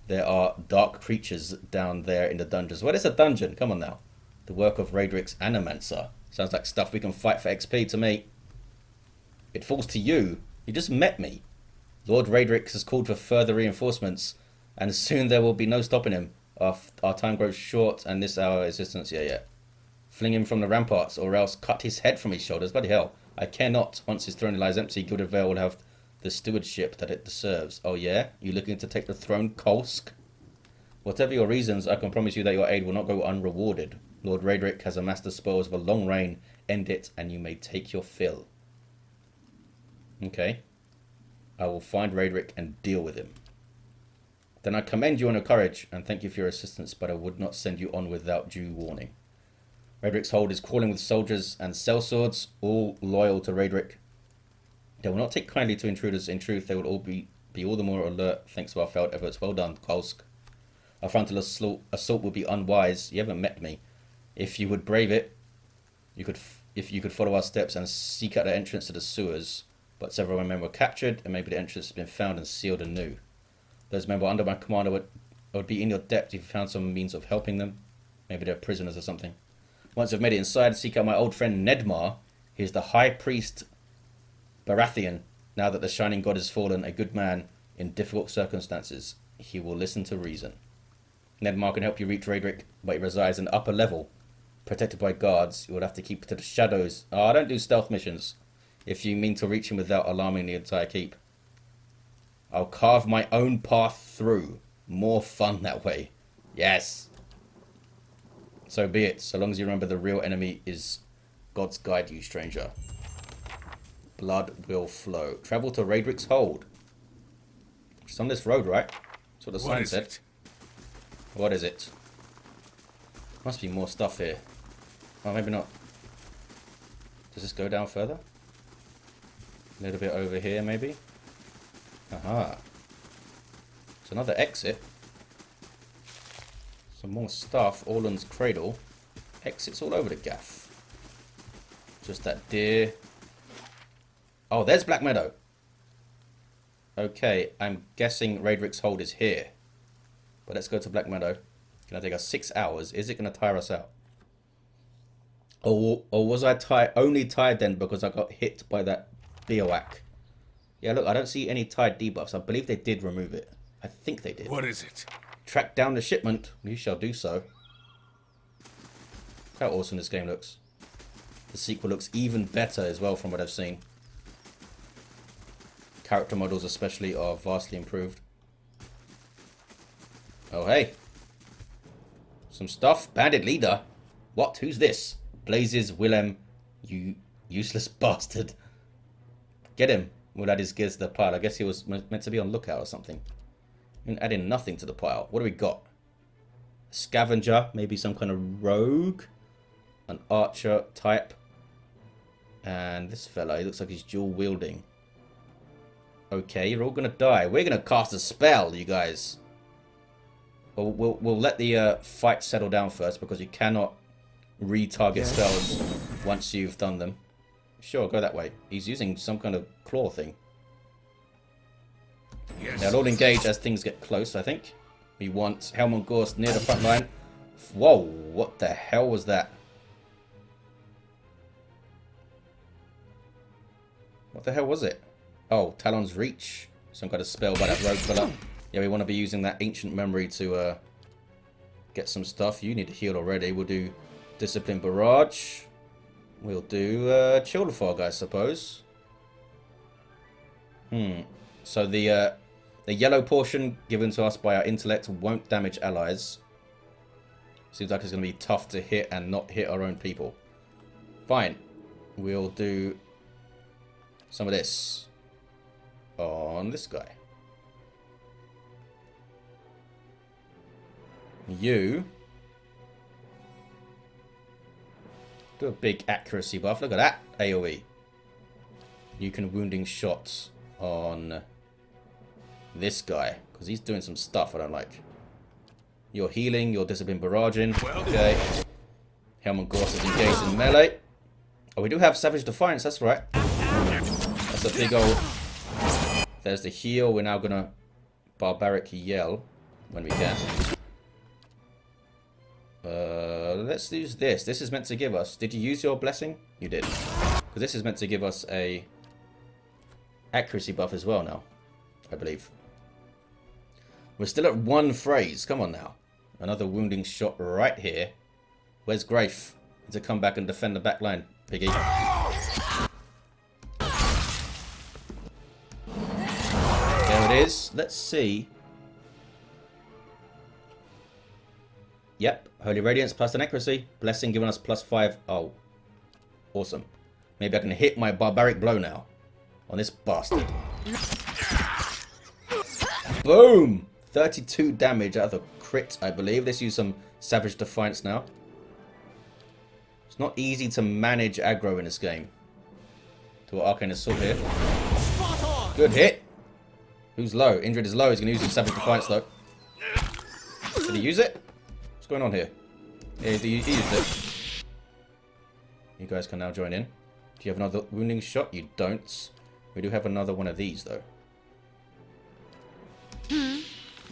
There are dark creatures down there in the dungeons. What is a dungeon? Come on now. The work of Raedric's Animancer. Sounds like stuff we can fight for XP to me. It falls to you. You just met me. Lord Raedric has called for further reinforcements, and soon there will be no stopping him. Our time grows short, and this our existence, yeah. Fling him from the ramparts, or else cut his head from his shoulders. Bloody hell. I care not. Once his throne lies empty, Gilded Vale will have the stewardship that it deserves. Oh yeah? You looking to take the throne, Kolsk? Whatever your reasons, I can promise you that your aid will not go unrewarded. Lord Raedric has amassed the spoils of a long reign. End it, and you may take your fill. Okay. I will find Raedric and deal with him. Then I commend you on your courage, and thank you for your assistance, but I would not send you on without due warning. Raedric's hold is crawling with soldiers and sellswords, all loyal to Raedric. They will not take kindly to intruders. In truth, they will all be all the more alert thanks to our failed efforts. Well done, Kolsk. A frontal assault would be unwise. You haven't met me. If you would brave it, if you could follow our steps and seek out the entrance to the sewers. But several men were captured, and maybe the entrance has been found and sealed anew. Those men were under my command. I would be in your debt if you found some means of helping them. Maybe they're prisoners or something. Once I've made it inside, seek out my old friend Nedmar. He is the High Priest Baratheon. Now that the Shining God has fallen, a good man in difficult circumstances, he will listen to reason. Nedmar can help you reach Raedric, but he resides in the upper level. Protected by guards, you will have to keep to the shadows. Oh, I don't do stealth missions. If you mean to reach him without alarming the entire keep. I'll carve my own path through. More fun that way. Yes. So be it, so long as you remember the real enemy is God's guide you, stranger. Blood will flow. Travel to Raedric's hold. It's on this road, right? That's what the sign said. It? What is it? Must be more stuff here. Oh, maybe not. Does this go down further? A little bit over here, maybe? Aha. It's another exit. Some more stuff. Orland's Cradle. Exits all over the gaff. Just that deer. Oh, there's Black Meadow. Okay, I'm guessing Raedric's hold is here. But let's go to Black Meadow. It's going to take us 6 hours. Is it going to tire us out? Or was I only tired then because I got hit by that bioac? Yeah, look, I don't see any tired debuffs. I believe they did remove it. I think they did. What is it? Track down the shipment. You shall do so. How awesome this game looks. The sequel looks even better as well from what I've seen. Character models especially are vastly improved. Oh, hey. Some stuff. Bandit leader. What? Who's this? Blazes Willem, you useless bastard. Get him. We'll add his gears to the pile. I guess he was meant to be on lookout or something. You're adding nothing to the pile. What do we got? A scavenger. Maybe some kind of rogue. An archer type. And this fella, he looks like he's dual wielding. Okay, you're all going to die. We're going to cast a spell, you guys. We'll let the fight settle down first because you cannot retarget spells once you've done them. Sure, go that way. He's using some kind of claw thing. Yes. They'll all engage as things get close, I think. We want Helm and Gorst near the front line. Whoa, what the hell was that? What the hell was it? Oh, Talon's Reach. Some kind of spell by that rogue fella. Yeah, we want to be using that ancient memory to get some stuff. You need to heal already. We'll do Discipline Barrage. We'll do Chill Fog, I suppose. So the yellow portion given to us by our intellect won't damage allies. Seems like it's going to be tough to hit and not hit our own people. Fine. We'll do some of this on this guy. You do a big accuracy buff. Look at that AoE. You can wounding shots on this guy because he's doing some stuff I don't like. You're healing, you're discipline barraging. Okay. Helm and Gorst is engaged in melee. Oh, we do have Savage Defiance, that's right. That's a big old... There's the heal. We're now gonna barbaric yell when we can. Let's use this. This is meant to give us... Did you use your blessing? You did. Because this is meant to give us a accuracy buff as well now, I believe. We're still at one phrase. Come on now. Another wounding shot right here. Where's Grafe? To come back and defend the back line, piggy. There it is. Let's see. Yep. Holy Radiance plus an accuracy. Blessing giving us +5. Oh. Awesome. Maybe I can hit my barbaric blow now. On this bastard. Boom! 32 damage out of the crit, I believe. Let's use some Savage Defiance now. It's not easy to manage aggro in this game. Do an Arcane Assault here. Good hit. Who's low? Indrid is low. He's going to use his Savage Defiance though. Did he use it? What's going on here? Yeah, he used it. You guys can now join in. Do you have another wounding shot? You don't. We do have another one of these though.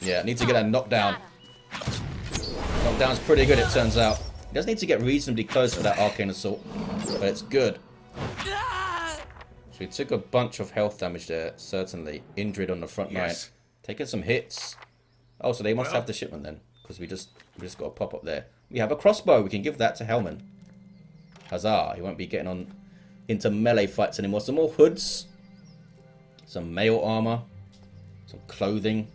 Yeah, need to get a knockdown. Knockdown's pretty good, it turns out. does need to get reasonably close for that arcane assault, but it's good. So we took a bunch of health damage there, certainly. Indrid on the front line. Taking some hits. Oh, so they must have the shipment then, because we just got a pop up there. We have a crossbow. We can give that to Hellman. Huzzah. He won't be getting on into melee fights anymore. Some more hoods. Some mail armor. Some clothing.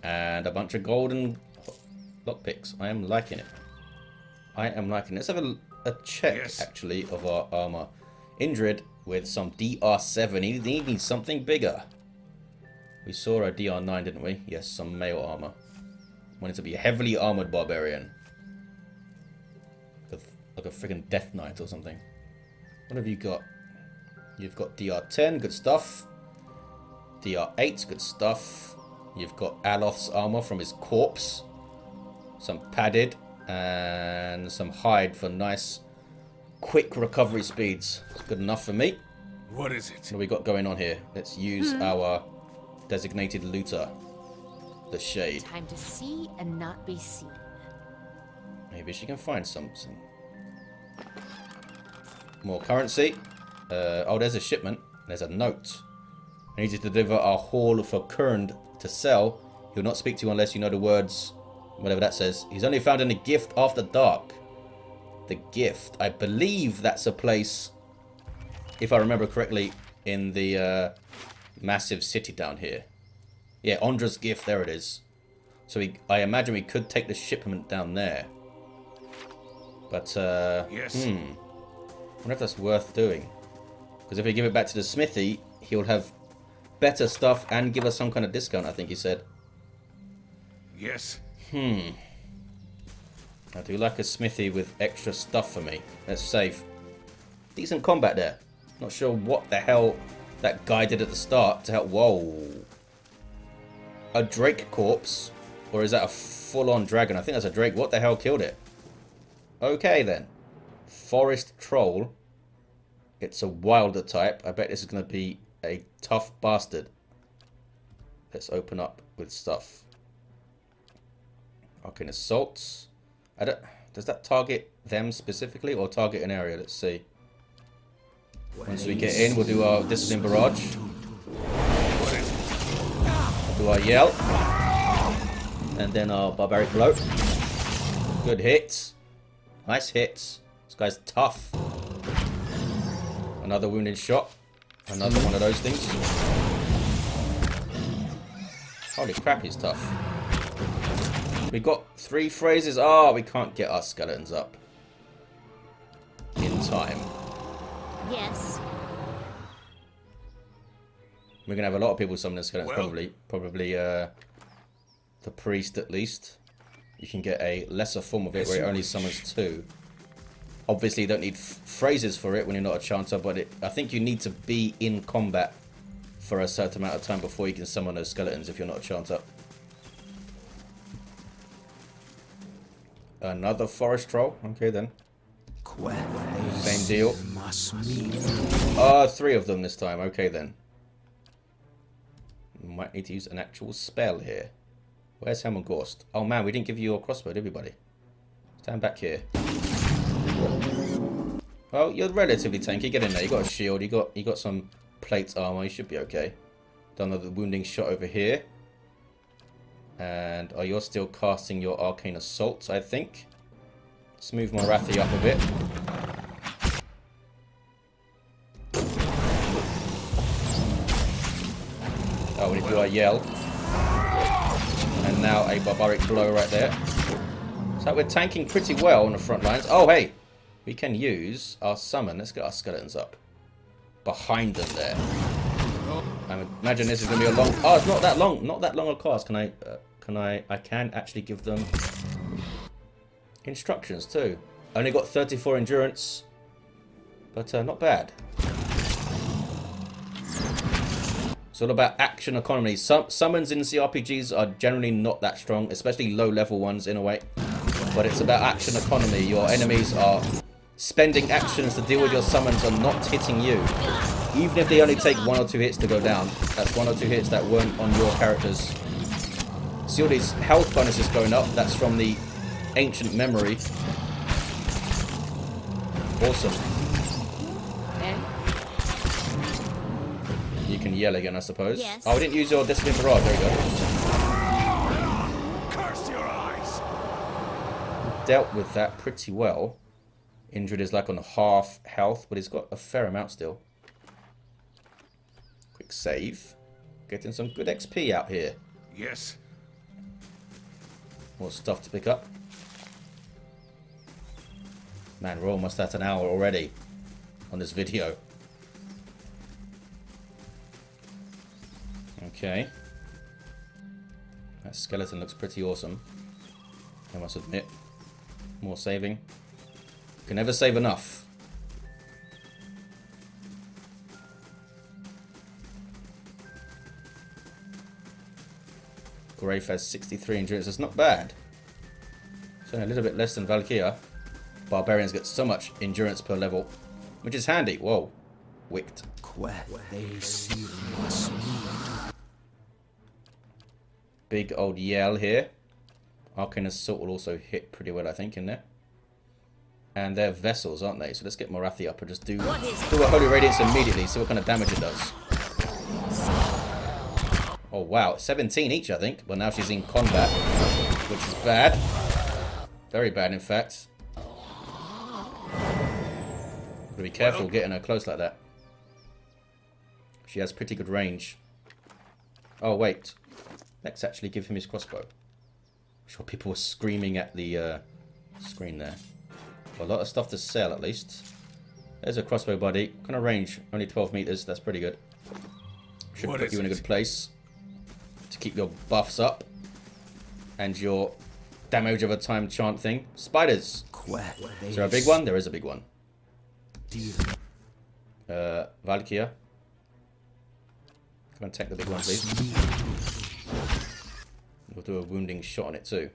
And a bunch of golden lockpicks. I am liking it. I am liking it. Let's have a check, actually, of our armor. Indrid with some DR7. He needs something bigger. We saw a DR9, didn't we? Yes, some mail armor. Wanted to be a heavily armored barbarian. Like a freaking Death Knight or something. What have you got? You've got DR10, good stuff. DR8, good stuff. You've got Aloth's armor from his corpse. Some padded. And some hide for nice, quick recovery speeds. It's good enough for me. What is it? What have we got going on here? Let's use our designated looter. The Shade. Time to see and not be seen. Maybe she can find some more currency. Oh, there's a shipment. There's a note. I need you to deliver our haul for Kurned to sell. He'll not speak to you unless you know the words, whatever that says. He's only found in the gift after dark. The gift. I believe that's a place, if I remember correctly, in the massive city down here. Yeah, Ondra's gift. There it is. So I imagine we could take the shipment down there. But, yes. I wonder if that's worth doing. Because if we give it back to the smithy, he'll have better stuff and give us some kind of discount, I think he said. Yes. I do like a smithy with extra stuff for me. Let's save. Decent combat there. Not sure what the hell that guy did at the start to help. Whoa. A Drake corpse? Or is that a full-on dragon? I think that's a Drake. What the hell killed it? Okay then. Forest Troll. It's a wilder type. I bet this is going to be a tough bastard. Let's open up with stuff. Arcane Assaults. Does that target them specifically or target an area? Let's see. Once we get in, we'll do our Discipline Barrage. We'll do our Yell. And then our Barbaric Blow. Good hits. Nice hits. This guy's tough. Another wounded shot. Another one of those things. Holy crap, he's tough. We got 3 phrases. Oh, we can't get our skeletons up in time. Yes. We're gonna have a lot of people summon skeletons. Well. Probably the priest at least. You can get a lesser form of it where it only summons 2. Obviously, you don't need phrases for it when you're not a chanter, but I think you need to be in combat for a certain amount of time before you can summon those skeletons if you're not a chanter. Another forest troll. Okay then. Same deal. 3 of them this time. Okay then. Might need to use an actual spell here. Where's Helm and Gorst? Oh man, we didn't give you your crossbow, did we, buddy? Stand back here. Well, you're relatively tanky. Get in there. You got a shield. You got some plate armor. You should be okay. Done the wounding shot over here. And you're still casting your arcane assaults, I think. Smooth my Rathi up a bit. Oh, we need to do our Yell. And now a Barbaric Blow right there. So we're tanking pretty well on the front lines. Oh, hey! We can use our summon. Let's get our skeletons up. Behind them there. I imagine this is going to be a long... Oh, it's not that long. Not that long a cast. I can actually give them instructions too. Only got 34 endurance. But not bad. It's all about action economy. Summons in CRPGs are generally not that strong, especially low-level ones in a way. But it's about action economy. Your enemies are spending actions to deal with your summons and not hitting you. Even if they only take 1 or 2 hits to go down, that's 1 or 2 hits that weren't on your characters. See all these health bonuses going up? That's from the ancient memory. Awesome. Eh? You can yell again, I suppose. Yes. Oh, we didn't use your discipline barrage. There we go. Curse your eyes! Dealt with that pretty well. Indrid is like on half health, but he's got a fair amount still. Quick save. Getting some good XP out here. Yes. More stuff to pick up. Man, we're almost at an hour already on this video. Okay. That skeleton looks pretty awesome, I must admit. More saving. Can never save enough. Grafe has 63 endurance. That's not bad. It's only a little bit less than Valkyria. Barbarians get so much endurance per level, which is handy. Whoa. Wycked. Big old yell here. Arcane Assault will also hit pretty well, I think, in there. And they're vessels, aren't they? So let's get Morathi up and just do a Holy Radiance immediately, see what kind of damage it does. Oh, wow. 17 each, I think. Well, now she's in combat, which is bad. Very bad, in fact. Gotta be careful getting her close like that. She has pretty good range. Oh, wait. Let's actually give him his crossbow. I'm sure people were screaming at the screen there. A lot of stuff to sell, at least. There's a crossbow buddy. What kind of range? Only 12 meters. That's pretty good. Should put you in a good place to keep your buffs up and your damage over time chant thing. Spiders. Is there a big one? There is a big one. Valkyria. Come and take the big one, please. We'll do a wounding shot on it too.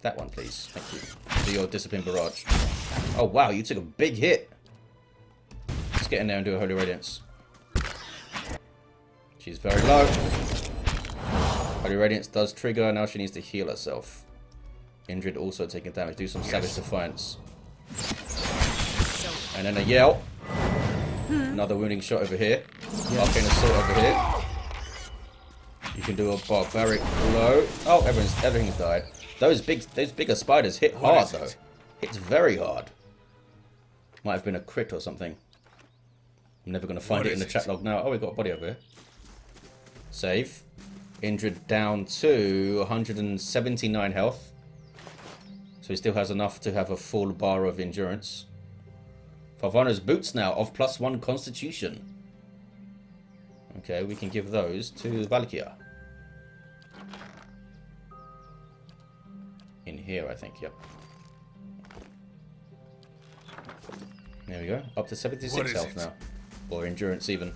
That one, please. Thank you. Do your discipline barrage. Oh wow, you took a big hit. Let's get in there and do a Holy Radiance. She's very low. Holy Radiance does trigger. Now she needs to heal herself. Indrid also taking damage. Do some Savage Defiance. And then a yell. Another wounding shot over here. Arcane Assault over here. You can do a barbaric blow. Oh, everything's died. Those bigger spiders hit hard though. Hits very hard. Might have been a crit or something. I'm never going to find it in the chat log now. Oh, we got a body over here. Save. Indrid down to 179 health. So he still has enough to have a full bar of endurance. Favana's boots now of +1 constitution. Okay, we can give those to Valkyria. In here, I think, yep. There we go. Up to 76 health now. Or endurance even.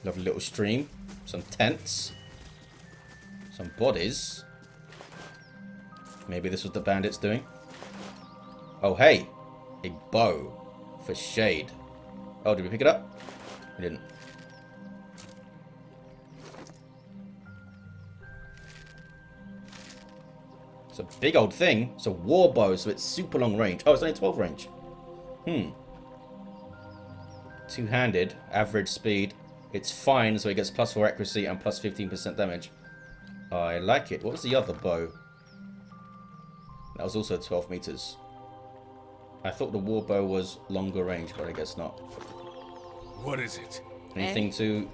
Lovely little stream. Some tents. Some bodies. Maybe this was the bandits doing. Oh, hey. A bow. For shade. Oh, did we pick it up? We didn't. It's a big old thing. It's a war bow, so it's super long range. Oh, it's only 12 range. Two-handed, average speed. It's fine, so it gets +4 accuracy and +15% damage. I like it. What was the other bow? That was also 12 meters. I thought the war bow was longer range, but I guess not. What is it? Anything to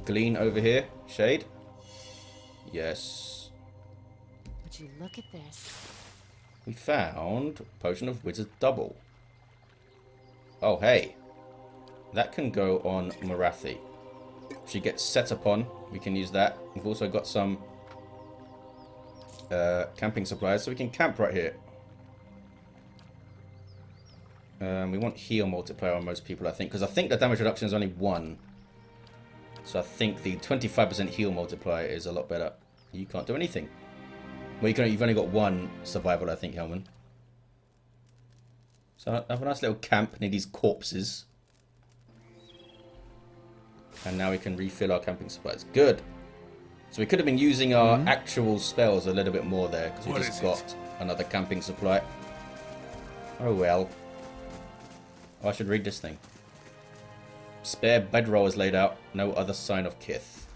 glean over here? Shade? Yes. Would you look at this? We found Potion of Wizard Double. Oh, hey. That can go on Morathi. She gets set upon. We can use that. We've also got some camping supplies, so we can camp right here. We want heal multiplier on most people, I think, because I think the damage reduction is only 1. So I think the 25% heal multiplier is a lot better. You can't do anything. Well, you've only got 1 survival, I think, Helman. So I have a nice little camp near these corpses. And now we can refill our camping supplies. Good. So we could have been using our actual spells a little bit more there, because we What just is got it? another camping supply. Oh well. Oh, I should read this thing. Spare bedroll is laid out. No other sign of kith.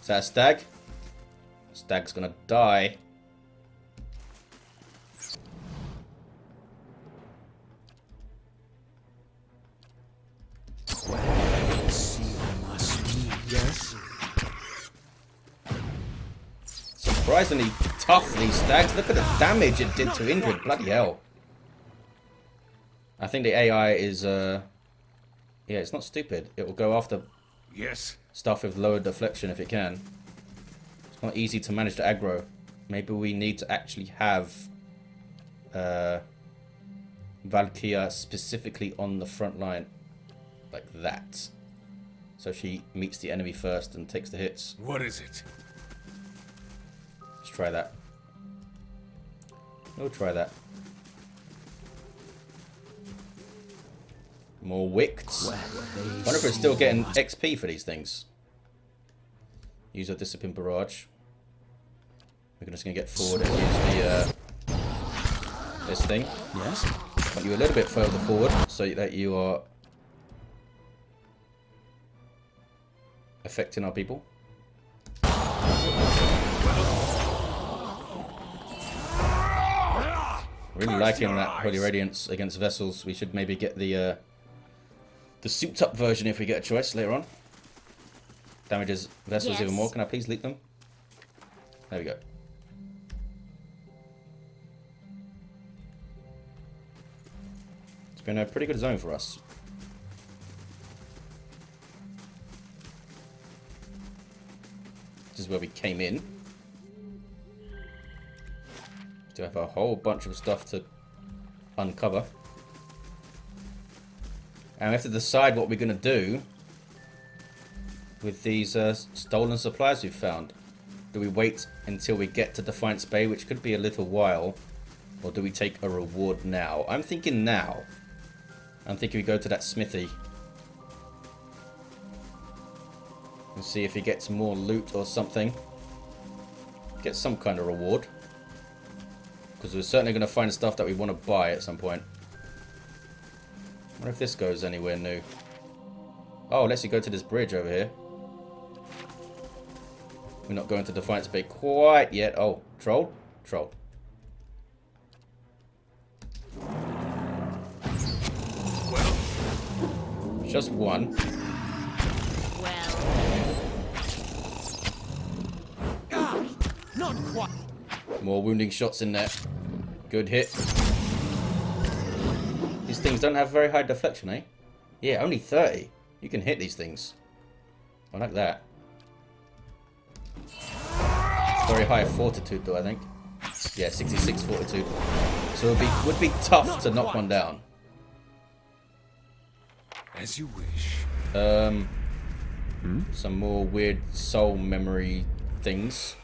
Is that a stag? Stag's gonna die. Yes. Surprisingly tough, these stags. Look at the damage it did to Indrid. Bloody hell. I think the AI is, yeah, it's not stupid. It will go after Yes. stuff with lower deflection if it can. It's not easy to manage the aggro. Maybe we need to actually have Valkyria specifically on the front line. Like that. So she meets the enemy first and takes the hits. What is it? Let's try that. We'll try that. More Wycked. Wonder if we're still getting XP for these things. Use our Discipline Barrage. We're just going to get forward and use the this thing. Yes. Want you a little bit further forward so that you are affecting our people. Really liking that Holy Radiance against vessels. We should maybe get the souped up version if we get a choice later on. Damages vessels even more. Can I please leak them? There we go. It's been a pretty good zone for us. This is where we came in. Still have a whole bunch of stuff to uncover. And we have to decide what we're going to do with these stolen supplies we've found. Do we wait until we get to Defiance Bay, which could be a little while, or do we take a reward now? I'm thinking now. I'm thinking we go to that smithy and see if he gets more loot or something. Get some kind of reward. Because we're certainly going to find stuff that we want to buy at some point. I wonder if this goes anywhere new. Oh, let's go to this bridge over here. We're not going to Defiance Bay quite yet. Oh, troll? Troll. Well, Just one. Well, Not quite. More wounding shots in there. Good hit. These things don't have very high deflection, eh? Yeah, only 30. You can hit these things. I like that. Very high fortitude though, I think. Yeah, 66 fortitude. So it would be tough to knock one down. as you wish. Some more weird soul memory things.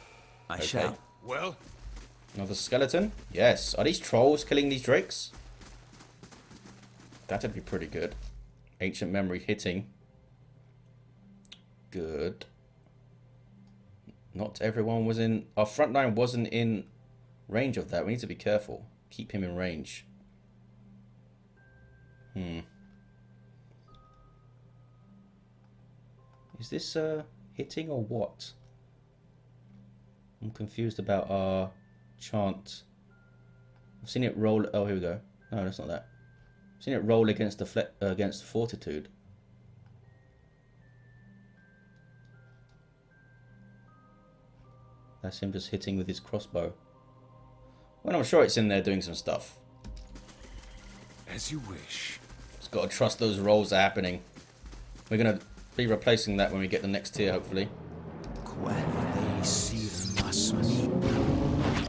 I Okay. shall. Well, Another skeleton? Yes. Are these trolls killing these drakes? That'd be pretty good. Ancient memory hitting. Good. Not everyone was in... Our front line wasn't in range of that. We need to be careful. Keep him in range. Is this hitting or what? I'm confused about our chant. I've seen it roll... Oh, here we go. No, that's not that. I've seen it roll against the against fortitude. That's him just hitting with his crossbow. Well, I'm sure it's in there doing some stuff. as you wish. Just got to trust those rolls are happening. We're going to be replacing that when we get the next tier, hopefully. I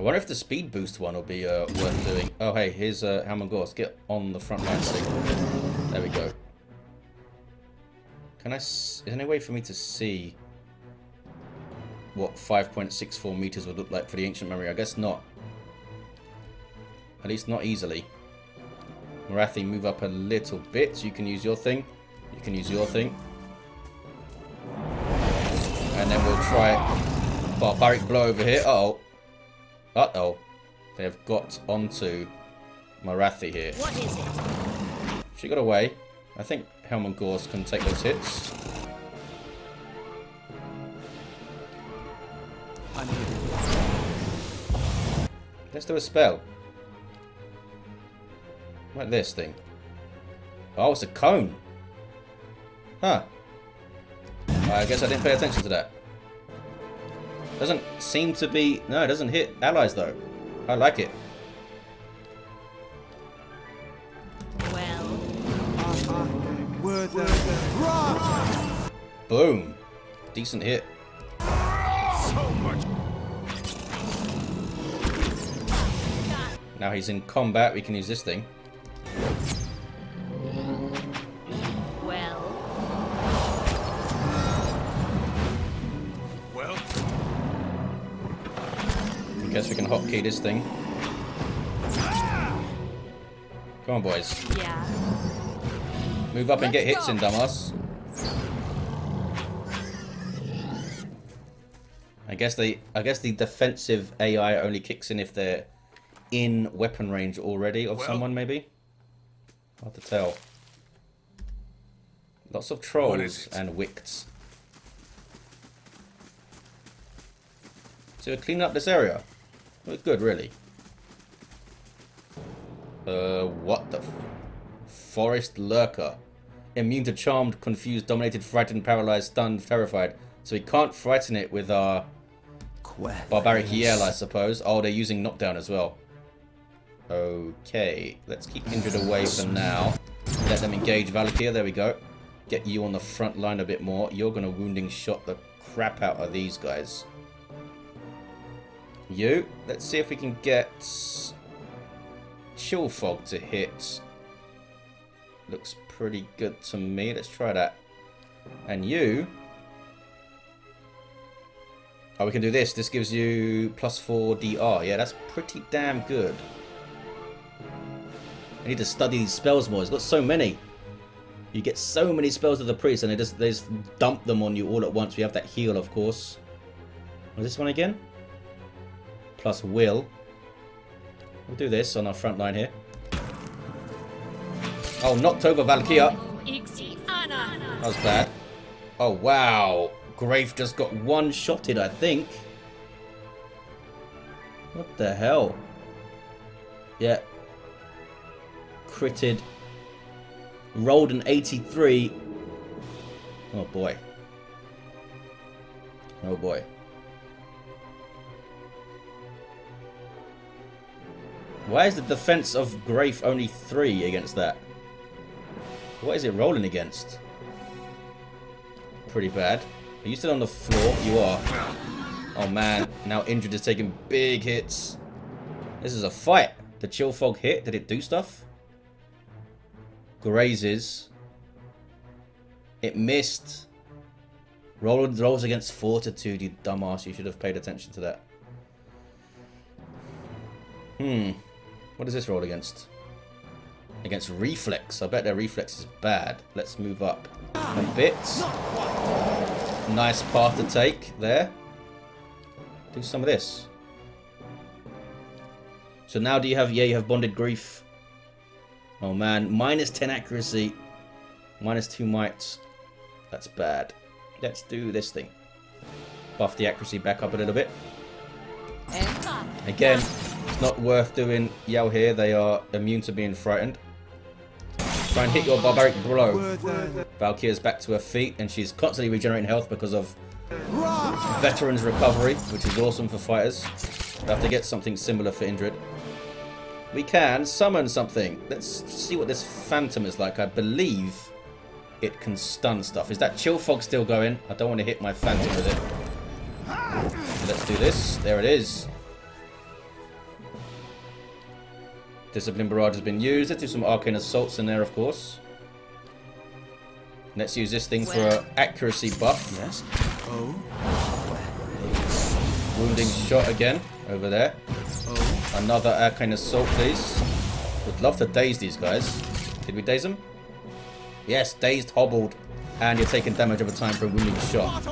wonder if the speed boost one will be worth doing. Oh, hey, here's Hammond Gorse. Get on the front line thing. There we go. Can I... Is there any way for me to see what 5.64 meters would look like for the ancient memory? I guess not. At least not easily. Marathi, move up a little bit so you can use your thing. You can use your thing. And then we'll try Barbaric blow over here. Uh-oh. Uh-oh. They have got onto Marathi here. What is it? She got away. I think Helm and Gorse can take those hits. Let's do a spell. Like this thing. Oh, it's a cone. Huh. I guess I didn't pay attention to that. Doesn't seem to be... No, it doesn't hit allies though. I like it. Well, Boom. Decent hit. So much. Now he's in combat, we can use this thing. well, Well, I guess we can hotkey this thing. Come on, boys. yeah. Move up and get Let's hits in, dumbass. I guess the defensive AI only kicks in if they're in weapon range already of Well, someone, maybe? Hard to tell. Lots of What trolls is it? and Wyckeds. So we're cleaning up this area. Well, good, really. What the... Forest Lurker. Immune to charmed, confused, dominated, frightened, paralyzed, stunned, terrified. So we can't frighten it with our barbaric yell, I suppose. Oh, they're using knockdown as well. Okay, let's keep Indrid away for now. Let them engage Valkyria. There we go. Get you on the front line a bit more. You're going to wounding shot the crap out of these guys. You. Let's see if we can get Chill Fog to hit. Looks pretty good to me. Let's try that. And you... Oh, we can do this. This gives you +4 DR. Yeah, that's pretty damn good. I need to study these spells more. It's got so many. You get so many spells of the priest, and they just dump them on you all at once. We have that heal, of course. What's this one again? Plus will. We'll do this on our front line here. Oh, knocked over Valkyria. That was bad. Oh, wow. Grafe just got one-shotted, I think. What the hell? Yeah. Critted. Rolled an 83. Oh, boy. Oh, boy. Why is the defense of Grafe only 3 against that? What is it rolling against? Pretty bad. Are you still on the floor? You are. Oh man, now Indrid is taking big hits. This is a fight. The Chill Fog hit. Did it do stuff? Grazes. It missed. Rolls against Fortitude, you dumbass. You should have paid attention to that. What does this roll against? Against Reflex. I bet their Reflex is bad. Let's move up a bit. Nice path to take there. Do some of this. So now do you have... Yeah, you have Bonded Grief. Oh man. -10 accuracy. -2 might. That's bad. Let's do this thing. Buff the accuracy back up a little bit. Again, it's not worth doing Yell here. They are immune to being frightened. Try and hit your barbaric blow. Valkyria's back to her feet, and she's constantly regenerating health because of Veteran's Recovery, which is awesome for fighters. We'll have to get something similar for Indrid. We can summon something. Let's see what this Phantom is like. I believe it can stun stuff. Is that Chill Fog still going? I don't want to hit my Phantom with it. So let's do this. There it is. Discipline Barrage has been used. Let's do some Arcane Assaults in there, of course. Let's use this thing for an accuracy buff. Yes. Oh. Wounding shot again, over there. Oh. Another Arcane Assault, please. Would love to daze these guys. Did we daze them? Yes, dazed, hobbled. And you're taking damage over time for a wounding shot.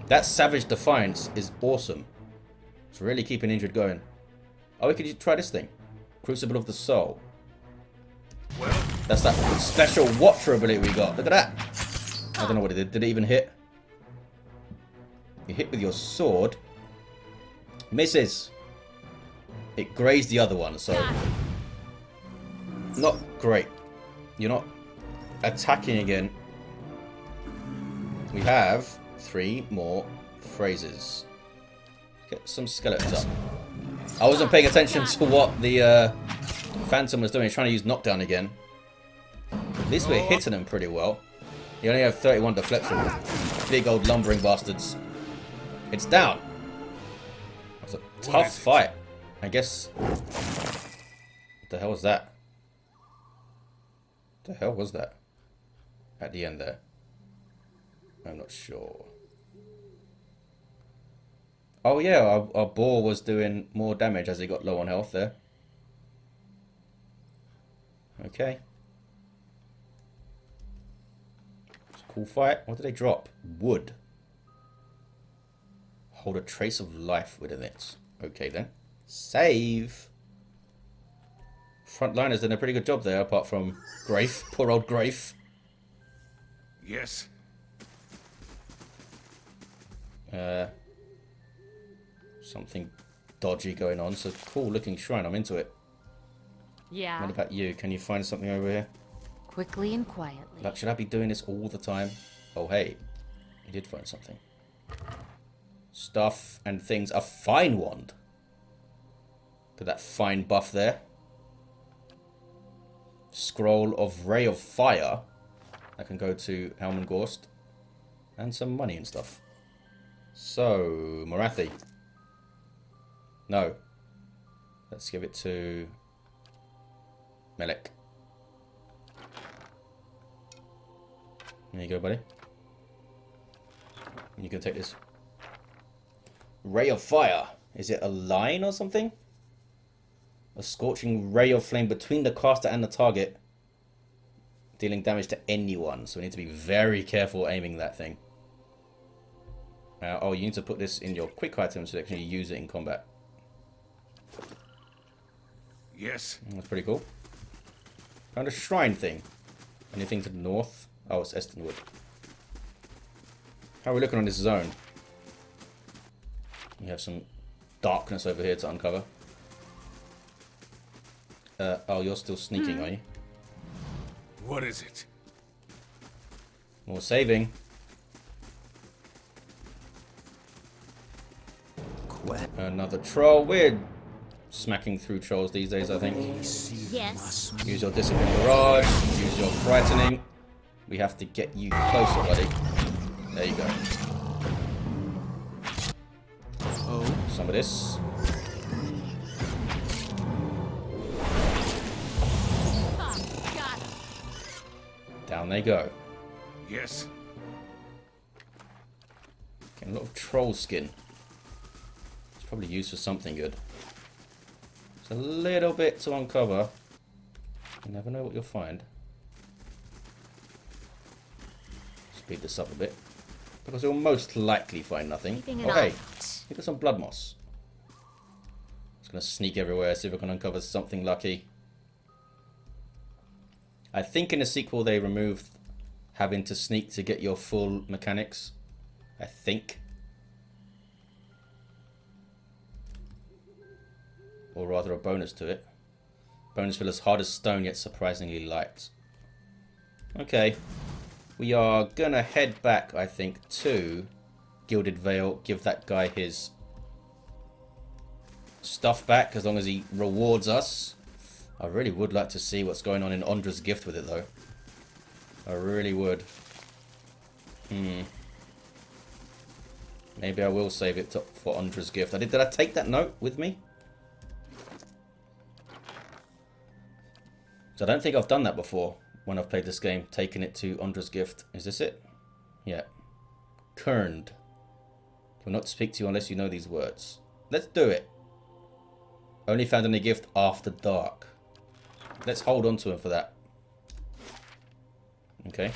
That Savage Defiance is awesome. It's really keeping Indrid going. Oh, we could try this thing. Crucible of the Soul. Well, That's that special Watcher ability we got. Look at that. I don't know what it did. Did it even hit? You hit with your sword. Misses. It grazed the other one, so... Not great. You're not attacking again. We have 3 more phrases. Get some skeletons up. I wasn't paying attention to what the Phantom was doing. He's trying to use knockdown again. At least we're hitting him pretty well. You only have 31 deflection. Big old lumbering bastards. It's down. That's a tough fight. I guess... What the hell was that? What the hell was that? At the end there. I'm not sure. Oh yeah, our boar was doing more damage as he got low on health there. Okay. It's a cool fight. What did they drop? Wood. Hold a trace of life within it. Okay then. Save. Frontliners did a pretty good job there, apart from Grafe. Poor old Grafe. yes. Something dodgy going on. So cool looking shrine. I'm into it. Yeah. What about you? Can you find something over here? Quickly and quietly. Like, should I be doing this all the time? Oh, hey. You did find something. Stuff and things. A fine wand. Look at that fine buff there. Scroll of Ray of Fire. I can go to Helmengorst. And some money and stuff. So, Morathi. No. Let's give it to Melek. There you go, buddy. You can take this. Ray of Fire. Is it a line or something? A scorching ray of flame between the caster and the target. Dealing damage to anyone. So we need to be very careful aiming that thing. Oh, you need to put this in your quick item so that you can use it in combat. Yes. That's pretty cool. Found a shrine thing. Anything to the north? Oh, it's Estonwood. How are we looking on this zone? We have some darkness over here to uncover. Oh, you're still sneaking, are you? What is it? More saving. Another troll. We're smacking through trolls these days, I think. Yes. Use your discipline barrage. Use your frightening. We have to get you closer, buddy. There you go. Oh. Some of this. Got him. Down they go. Yes. Getting a lot of troll skin. It's probably used for something good. It's a little bit to uncover. You never know what you'll find. Speed this up a bit. Because you'll most likely find nothing. Keeping Oh an hey, eye out. we got some blood moss. Just gonna sneak everywhere, see if I can uncover something lucky. I think in the sequel they removed having to sneak to get your full mechanics. I think. Or rather a bonus to it. Bonus feel as hard as stone yet surprisingly light. Okay. We are gonna head back, I think, to Gilded Vale. Give that guy his stuff back as long as he rewards us. I really would like to see what's going on in Ondra's gift with it, though. I really would. Maybe I will save it for Ondra's gift. Did I take that note with me? So I don't think I've done that before when I've played this game. Taking it to Ondra's gift. Is this it? Yeah. Kerned. Will not speak to you unless you know these words. Let's do it. Only found in a gift after dark. Let's hold on to him for that. Okay.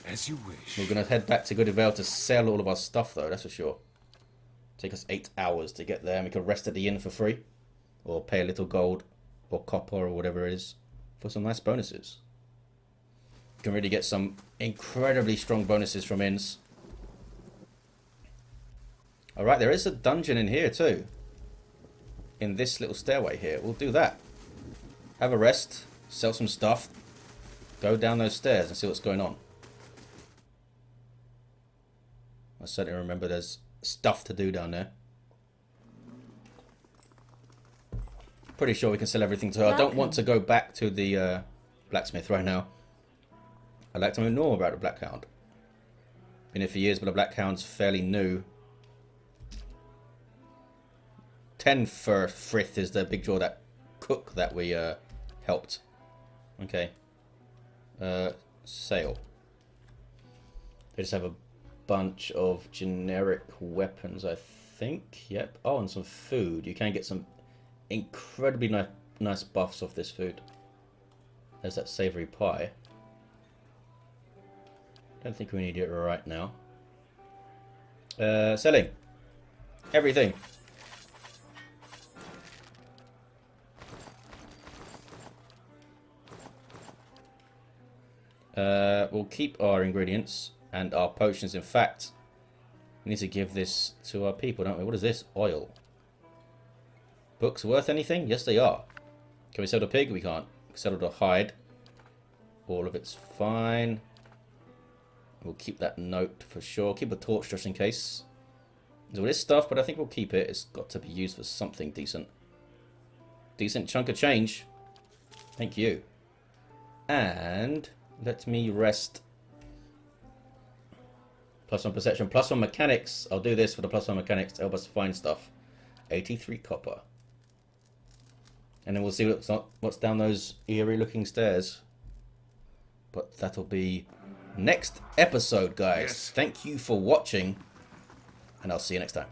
As you wish. We're going to head back to Gilded Vale to sell all of our stuff, though, that's for sure. Take us 8 hours to get there, and we can rest at the inn for free. Or pay a little gold, or copper, or whatever it is, for some nice bonuses. You can really get some incredibly strong bonuses from inns. Alright, there is a dungeon in here, too. In this little stairway here. We'll do that. Have a rest, sell some stuff, go down those stairs and see what's going on. I certainly remember there's stuff to do down there. Pretty sure we can sell everything to her. I don't want to go back to the blacksmith right now. I'd like to know more about the Black Hound. Been here for years, but the Black Hound's fairly new. 10 for Frith is the big draw, that cook that we helped. Okay. Sale. They just have a bunch of generic weapons, I think. Yep. Oh, and some food. You can get some incredibly nice buffs off this food. There's that savoury pie. Don't think we need it right now. Selling. Everything. We'll keep our ingredients and our potions. In fact, we need to give this to our people, don't we? What is this? Oil. Books worth anything? Yes, they are. Can we sell the pig? We can't. We can sell the hide. All of it's fine. We'll keep that note for sure. Keep a torch just in case. There's all this stuff, but I think we'll keep it. It's got to be used for something decent. Decent chunk of change. Thank you. And let me rest. +1 perception, +1 mechanics. I'll do this for the +1 mechanics to help us find stuff. 83 copper. And then we'll see what's down those eerie looking stairs. But that'll be next episode, guys. Yes. Thank you for watching, and I'll see you next time.